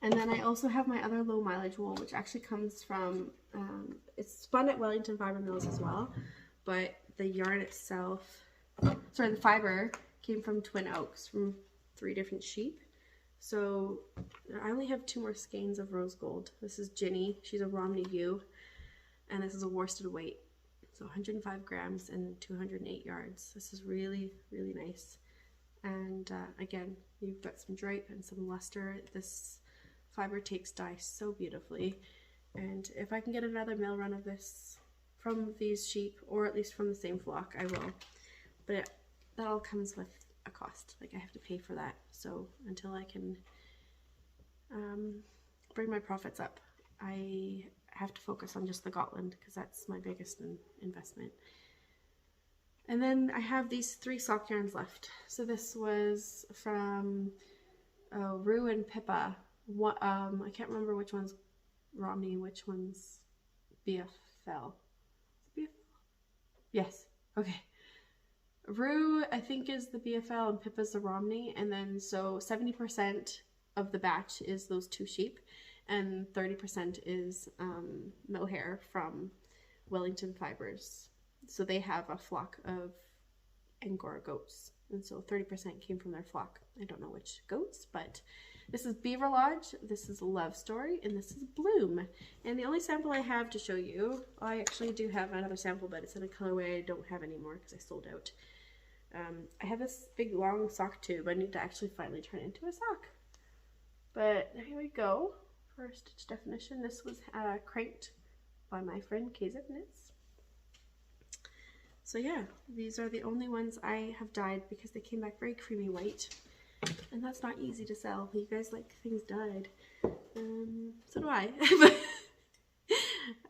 And then I also have my other low mileage wool, which actually comes from, it's spun at Wellington Fibre Mills as well, but the yarn itself, sorry, the fiber came from Twin Oaks, from 3 different sheep. So I only have 2 more skeins of rose gold. This is Ginny, she's a Romney ewe, and this is a worsted weight. So 105 grams and 208 yards. This is really, really nice. And again, you've got some drape and some luster. This fiber takes dye so beautifully, and if I can get another mill run of this from these sheep, or at least from the same flock, I will. But that all comes with a cost. Like, I have to pay for that. So until I can bring my profits up, I have to focus on just the Gotland, because that's my biggest investment. And then I have these 3 sock yarns left. So this was from Rue and Pippa. What, I can't remember which one's Romney, which one's BFL. BFL? Yes. Okay. Rue, I think, is the BFL and Pippa's the Romney. And then so 70% of the batch is those 2 sheep, and 30% is mohair from Wellington Fibres. So they have a flock of Angora goats, and so 30% came from their flock. I don't know which goats, but this is Beaver Lodge, this is Love Story, and this is Bloom. And the only sample I have to show you, I actually do have another sample, but it's in a colorway I don't have anymore because I sold out. I have this big long sock tube I need to actually finally turn into a sock. But here we go. For stitch definition, this was cranked by my friend KZ Knits. So yeah, these are the only ones I have dyed because they came back very creamy white. And that's not easy to sell. You guys like things dyed. So do I.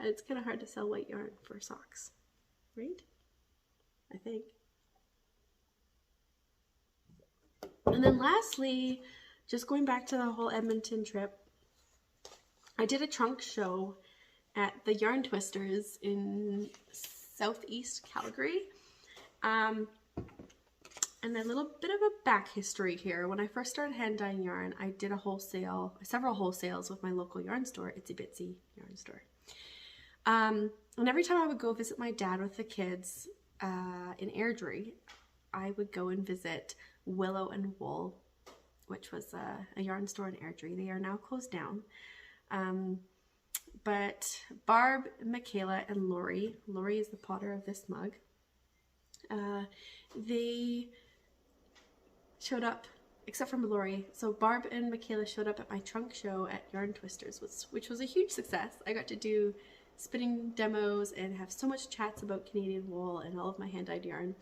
It's kind of hard to sell white yarn for socks, right? I think. And then lastly, just going back to the whole Edmonton trip, I did a trunk show at the Yarn Twisters in Southeast Calgary. And a little bit of a back history here. When I first started hand dyeing yarn, I did several wholesales with my local yarn store, Itsy Bitsy Yarn Store. And every time I would go visit my dad with the kids in Airdrie, I would go and visit Willow N Wool, which was a yarn store in Airdrie. They are now closed down. But Barb, Michaela, and Lori is the potter of this mug, they showed up, except for Lori. So Barb and Michaela showed up at my trunk show at Yarn Twisters, which was a huge success. I got to do spinning demos and have so much chats about Canadian wool and all of my hand-dyed yarn.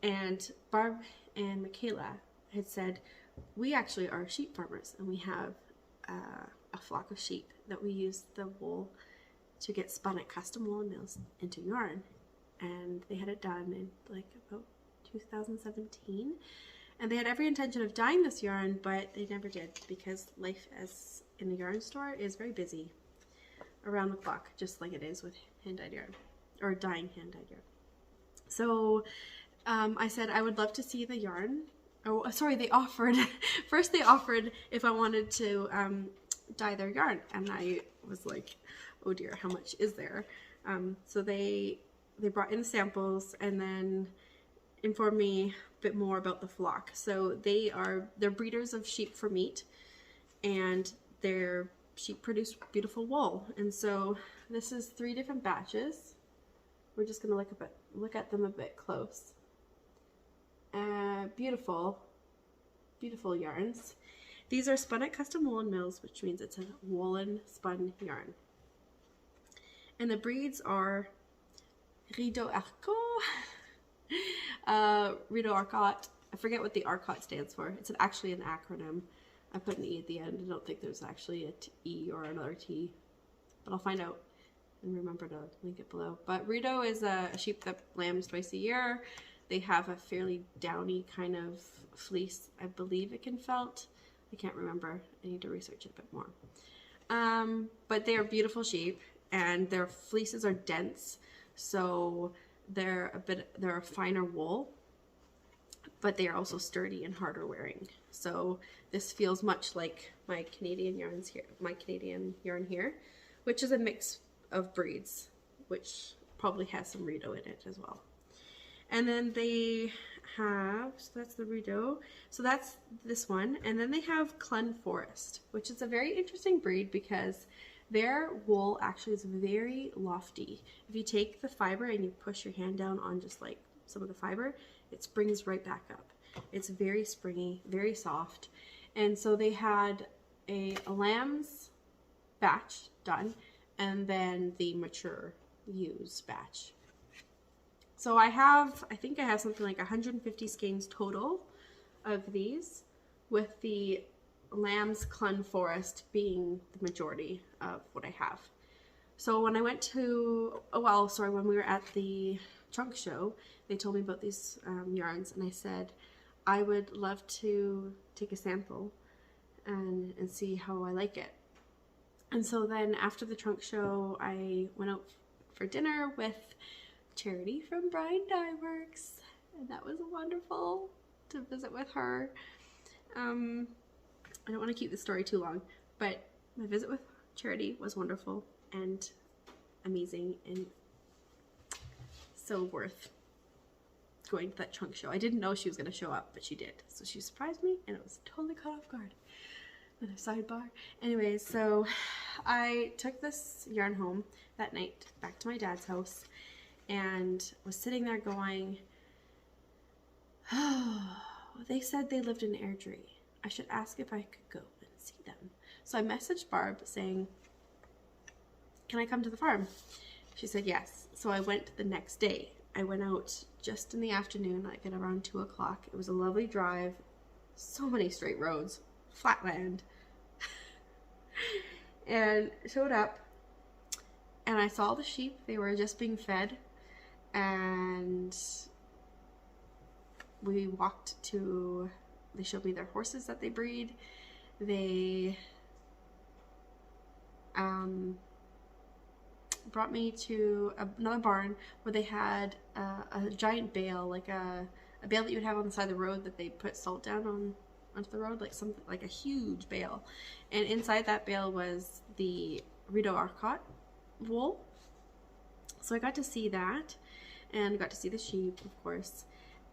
And Barb and Michaela had said, we actually are sheep farmers, and we have a flock of sheep that we use the wool to get spun at custom woolen mills into yarn. And they had it done in like about 2017, and they had every intention of dyeing this yarn, but they never did, because life as in the yarn store is very busy around the clock, just like it is with hand-dyed yarn, or dyeing hand-dyed yarn. So I said I would love to see the yarn. Oh, sorry, they offered first they offered if I wanted to dye their yarn, and I was like, oh dear, how much is there? So they brought in samples and then informed me a bit more about the flock. So they're breeders of sheep for meat, and their sheep produce beautiful wool. And so this is 3 different batches. We're just gonna look at them a bit close. Beautiful, beautiful yarns. These are spun at custom woolen mills, which means it's a woolen spun yarn. And the breeds are Rideau Arcot. I forget what the Arcot stands for. It's actually an acronym. I put an E at the end. I don't think there's actually an E or another T, but I'll find out and remember to link it below. But Rideau is a sheep that lambs twice a year. They have a fairly downy kind of fleece. I believe it can felt. I can't remember. I need to research it a bit more. But they are beautiful sheep, and their fleeces are dense, so they're a finer wool, but they are also sturdy and harder wearing. So this feels much like my Canadian yarns here, my Canadian yarn here, which is a mix of breeds, which probably has some Rideau in it as well. And then they have, so that's the Rideau, so that's this one. And then they have Clun Forest, which is a very interesting breed because their wool actually is very lofty. If you take the fiber and you push your hand down on just like some of the fiber, it springs right back up. It's very springy, very soft. And so they had a lamb's batch done, and then the mature ewes batch. So I think I have something like 150 skeins total of these, with the lamb's Clun Forest being the majority of what I have. So when I went to, when we were at the trunk show, they told me about these yarns, and I said I would love to take a sample and see how I like it. And so then after the trunk show, I went out for dinner with Charity from Brian Dye Works, and that was wonderful to visit with her. I don't want to keep the story too long, but my visit with Charity was wonderful and amazing, and so worth going to that trunk show. I didn't know she was going to show up, but she did, so she surprised me, and it was totally caught off guard. Another sidebar. Anyways, so I took this yarn home that night back to my dad's house, and was sitting there going, oh, they said they lived in Airdrie. I should ask if I could go and see them. So I messaged Barb saying, can I come to the farm? She said yes. So I went the next day. I went out just in the afternoon, like at around 2 o'clock. It was a lovely drive, so many straight roads, flat land, and showed up, and I saw the sheep. They were just being fed, and we walked to, they showed me their horses that they breed. They brought me to another barn where they had a giant bale, like a bale that you would have on the side of the road that they put salt down onto the road, like something like a huge bale. And inside that bale was the Rideau Arcot wool. So I got to see that, and got to see the sheep, of course,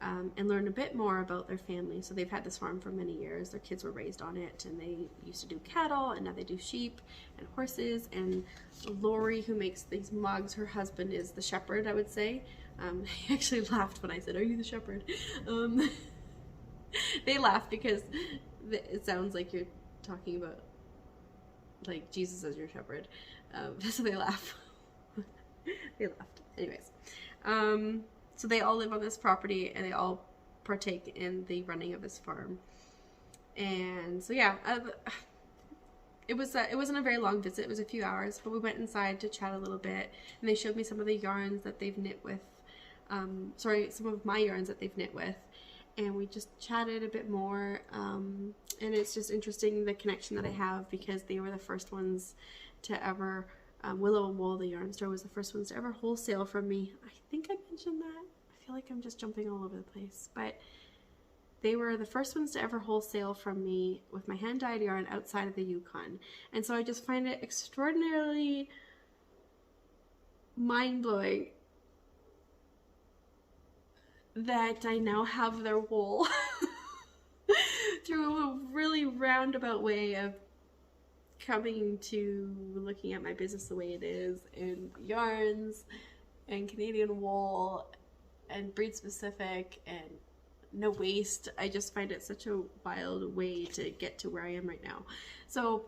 and learn a bit more about their family. So they've had this farm for many years. Their kids were raised on it, and they used to do cattle, and now they do sheep and horses. And Lori, who makes these mugs, her husband is the shepherd, I would say. He actually laughed when I said, "Are you the shepherd?" They laughed because it sounds like you're talking about like Jesus as your shepherd. So they laugh. They laughed. Anyways, so they all live on this property, and they all partake in the running of this farm. And so yeah, it wasn't a very long visit. It was a few hours, but we went inside to chat a little bit, and they showed me some of the yarns that they've knit with. Some of my yarns that they've knit with, and we just chatted a bit more. And it's just interesting the connection that I have, because they were the first ones to ever, Willow N Wool, the yarn store, was the first ones to ever wholesale from me. I think I mentioned that. I feel like I'm just jumping all over the place, but they were the first ones to ever wholesale from me with my hand-dyed yarn outside of the Yukon. And so I just find it extraordinarily mind-blowing that I now have their wool through a really roundabout way of coming to looking at my business the way it is, and yarns and Canadian wool and breed specific and no waste. I just find it such a wild way to get to where I am right now. So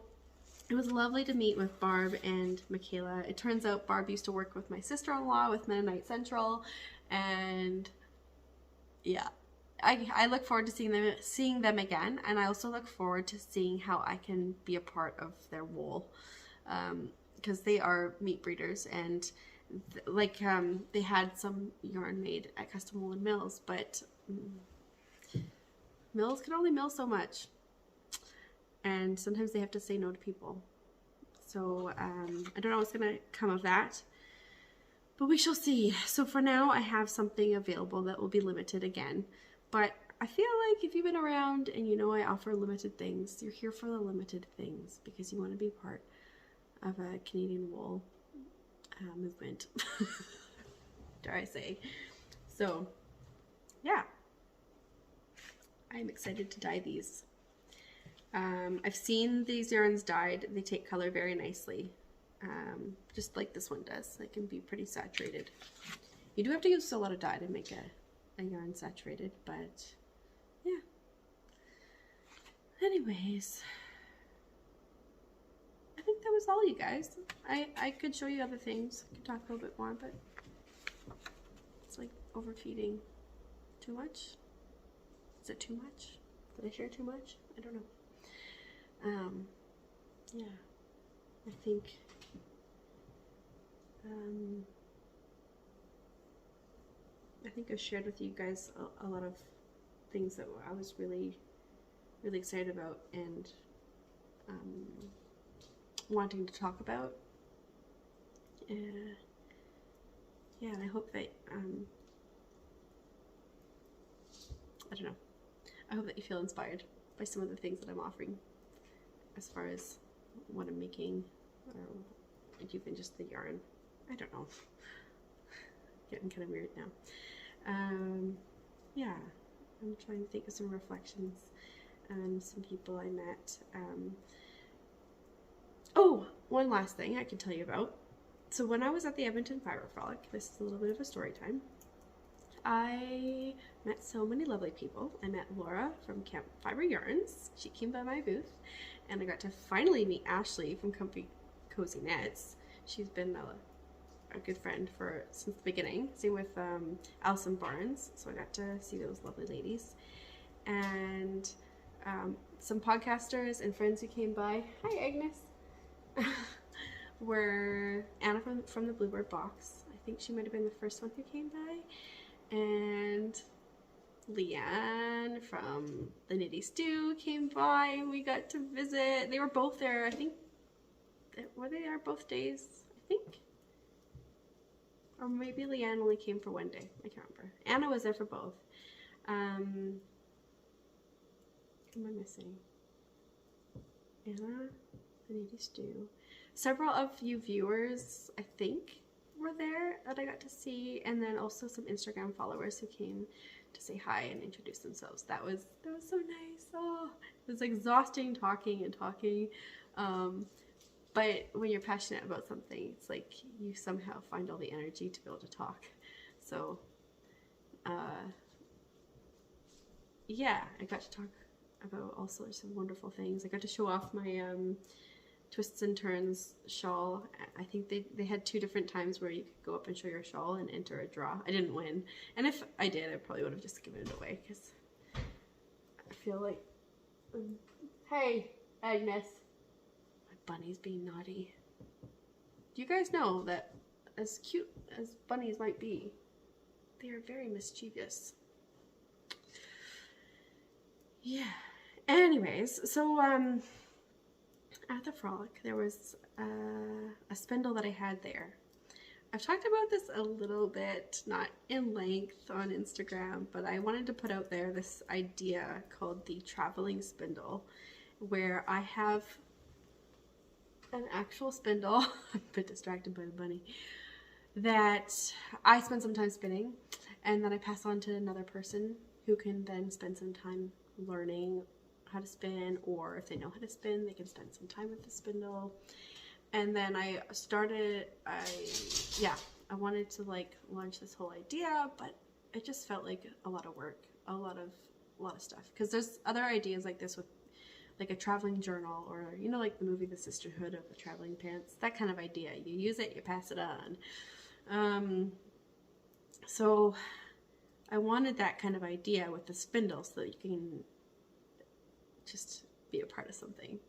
it was lovely to meet with Barb and Michaela. It turns out Barb used to work with my sister-in-law with Mennonite Central, and yeah, I look forward to seeing them again, and I also look forward to seeing how I can be a part of their wool, because they are meat breeders, and like they had some yarn made at Custom Woolen Mills, but mills can only mill so much, and sometimes they have to say no to people. So I don't know what's gonna come of that, but we shall see. So for now, I have something available that will be limited again, but I feel like if you've been around and you know I offer limited things, you're here for the limited things because you want to be part of a Canadian wool movement, dare I say. So yeah, I'm excited to dye these. I've seen these yarns dyed. They take color very nicely, just like this one does. They can be pretty saturated. You do have to use a lot of dye to make a yarn saturated, but yeah. Anyways, I think that was all, you guys. I could show you other things. I could talk a little bit more, but it's like overfeeding. Too much? Is it too much? Did I share too much? I don't know. Yeah, I think I've shared with you guys a lot of things that I was really excited about and wanting to talk about. Yeah, and I hope that I don't know. I hope that you feel inspired by some of the things that I'm offering as far as what I'm making, or even just the yarn. I don't know. Getting kind of weird now. Yeah, I'm trying to think of some reflections and some people I met. Oh, one last thing I can tell you about. So when I was at the Edmonton Fibre Frolic, this is a little bit of a story time. I met so many lovely people. I met Laura from Camp Fibre Yarns. She came by my booth, and I got to finally meet Ashley from Comfy Cozy Knits. She's been a good friend since the beginning. Same with Allison Barnes. So I got to see those lovely ladies, and some podcasters and friends who came by. Hi, Agnes. Were Anna from the Bluebird Box. I think she might have been the first one who came by. And Leanne from the Nitty Stew came by and we got to visit. They were both there, I think. Were they there both days? I think. Or maybe Leanne only came for one day. I can't remember. Anna was there for both. Who am I missing? Anna, the Nitty Stew. Several of you viewers, I think, were there that I got to see, and then also some Instagram followers who came to say hi and introduce themselves. That was so nice. Oh, it was exhausting talking, but when you're passionate about something, it's like you somehow find all the energy to be able to talk. So yeah, I got to talk about all sorts of wonderful things. I got to show off my Twists and Turns shawl. I think they had 2 different times where you could go up and show your shawl and enter a draw. I didn't win, and if I did, I probably would have just given it away because I feel like hey, Agnes, my bunny's being naughty. Do you guys know that as cute as bunnies might be, they are very mischievous? Yeah. Anyways, so at the Frolic, there was a spindle that I had there. I've talked about this a little bit, not in length on Instagram, but I wanted to put out there this idea called the Travelling Spindle, where I have an actual spindle, I'm a bit distracted by the bunny, that I spend some time spinning, and then I pass on to another person who can then spend some time learning how to spin, or if they know how to spin, they can spend some time with the spindle. And then I wanted to like launch this whole idea, but it just felt like a lot of work, a lot of stuff, because there's other ideas like this with like a traveling journal, or you know, like the movie The Sisterhood of the Traveling Pants, that kind of idea. You use it, you pass it on. So I wanted that kind of idea with the spindle so that you can just be a part of something.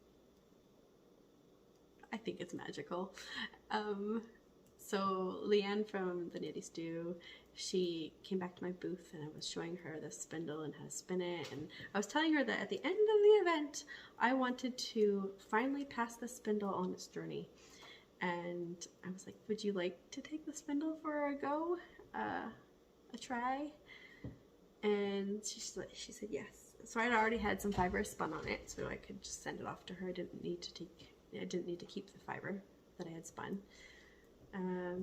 I think it's magical. So Leanne from the Nitty Stew, she came back to my booth and I was showing her the spindle and how to spin it, and I was telling her that at the end of the event I wanted to finally pass the spindle on its journey, and I was like, would you like to take the spindle for a go, a try? And she said yes. So I'd already had some fiber spun on it, so I could just send it off to her. I didn't need to keep the fiber that I had spun.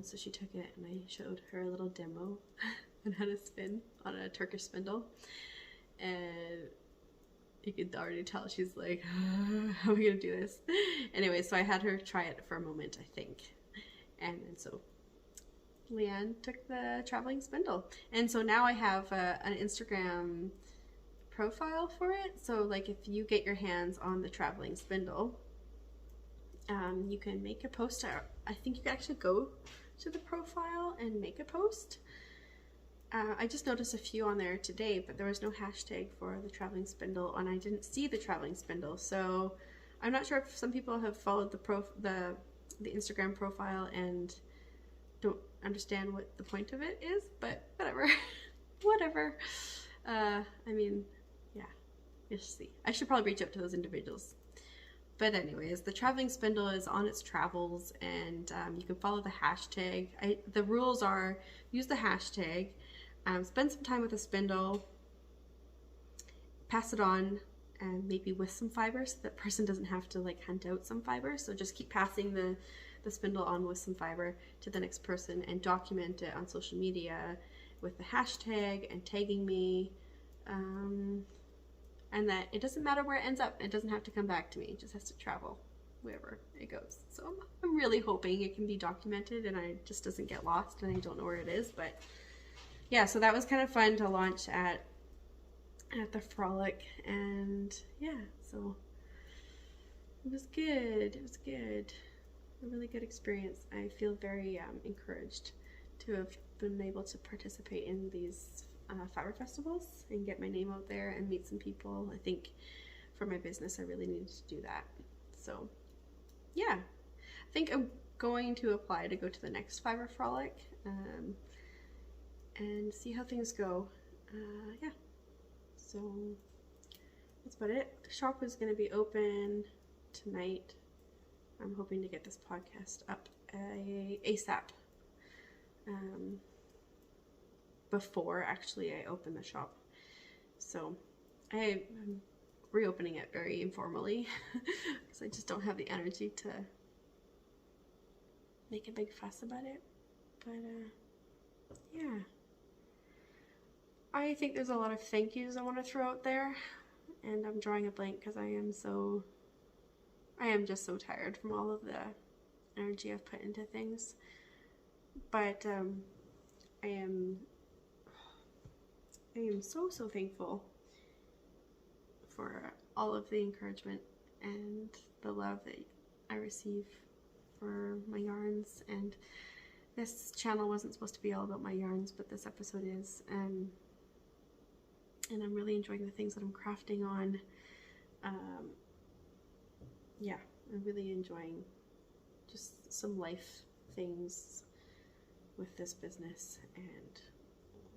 So she took it and I showed her a little demo on how to spin on a Turkish spindle, and you could already tell she's like, how are we gonna do this? Anyway, so I had her try it for a moment, I think, and then so Leanne took the traveling spindle, and so now I have an Instagram profile for it. So like if you get your hands on the traveling spindle, you can make a post. I think you can actually go to the profile and make a post. I just noticed a few on there today, but there was no hashtag for the traveling spindle, and I didn't see the traveling spindle. So I'm not sure if some people have followed the Instagram profile and don't understand what the point of it is, but whatever. Whatever. I mean, yeah, you'll see. I should probably reach out to those individuals. But anyways, the traveling spindle is on its travels, and you can follow the hashtag. The rules are use the hashtag, spend some time with the spindle, pass it on, and maybe with some fibers so that person doesn't have to like hunt out some fibers. So just keep passing the spindle on with some fiber to the next person, and document it on social media with the hashtag and tagging me. And that it doesn't matter where it ends up. It doesn't have to come back to me. It just has to travel wherever it goes. So I'm really hoping it can be documented and it just doesn't get lost and I don't know where it is. But yeah, so that was kind of fun to launch at the Frolic, and yeah, so it was good. It was good. A really good experience. I feel very encouraged to have been able to participate in these fiber festivals and get my name out there and meet some people. I think for my business I really needed to do that. So yeah, I think I'm going to apply to go to the next Fiber Frolic and see how things go. Yeah, so that's about it. The shop is going to be open tonight. I'm hoping to get this podcast up ASAP. Before actually I open the shop. So I'm reopening it very informally because I just don't have the energy to make a big fuss about it. But yeah, I think there's a lot of thank yous I want to throw out there, and I'm drawing a blank because I am just so tired from all of the energy I've put into things. But I am so thankful for all of the encouragement and the love that I receive for my yarns. And this channel wasn't supposed to be all about my yarns, but this episode is. And I'm really enjoying the things that I'm crafting on. Yeah, I'm really enjoying just some life things with this business and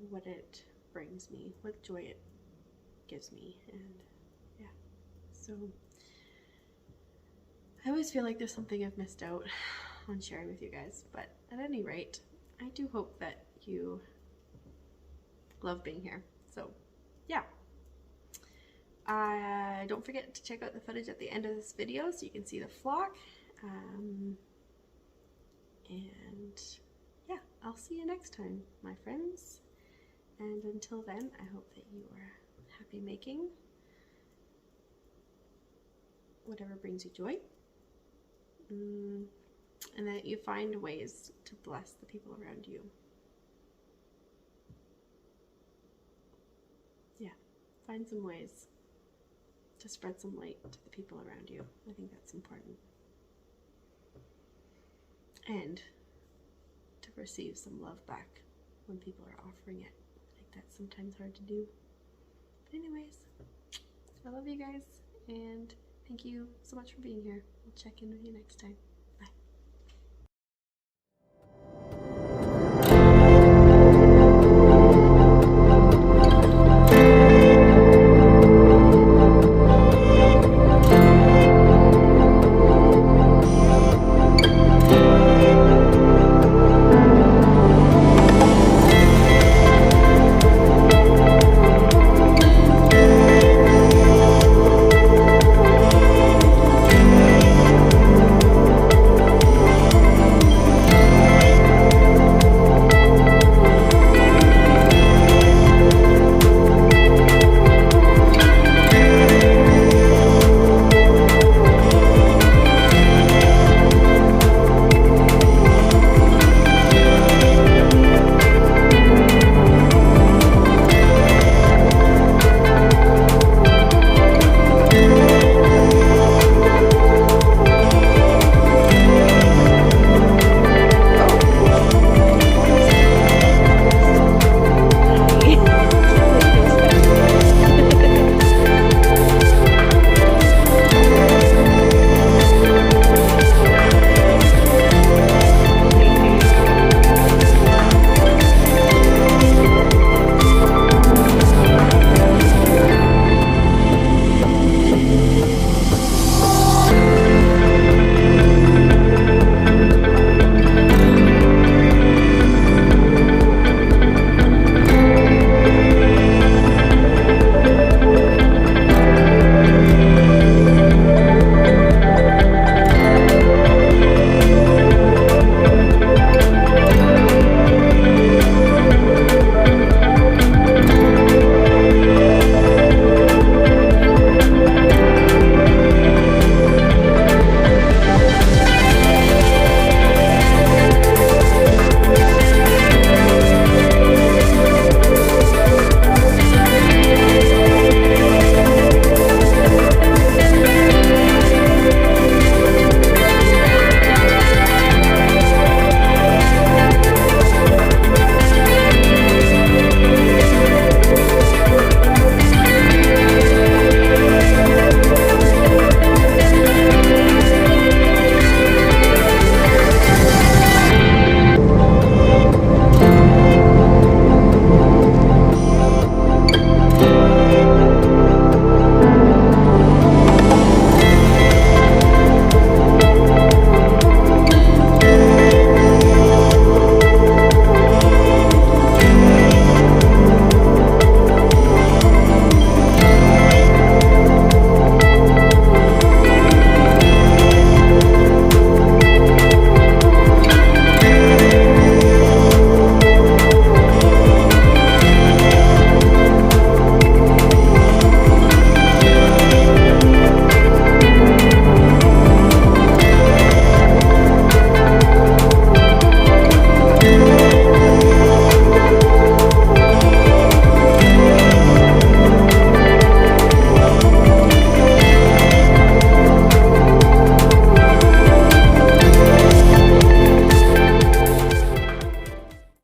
what it brings me, what joy it gives me. And yeah, so I always feel like there's something I've missed out on sharing with you guys, but at any rate, I do hope that you love being here. So yeah, don't forget to check out the footage at the end of this video so you can see the flock. And yeah, I'll see you next time, my friends. And until then, I hope that you are happy making whatever brings you joy, and that you find ways to bless the people around you. Yeah, find some ways to spread some light to the people around you. I think that's important. And to receive some love back when people are offering it. I think that's sometimes hard to do. But anyways, I love you guys, and thank you so much for being here. I'll check in with you next time.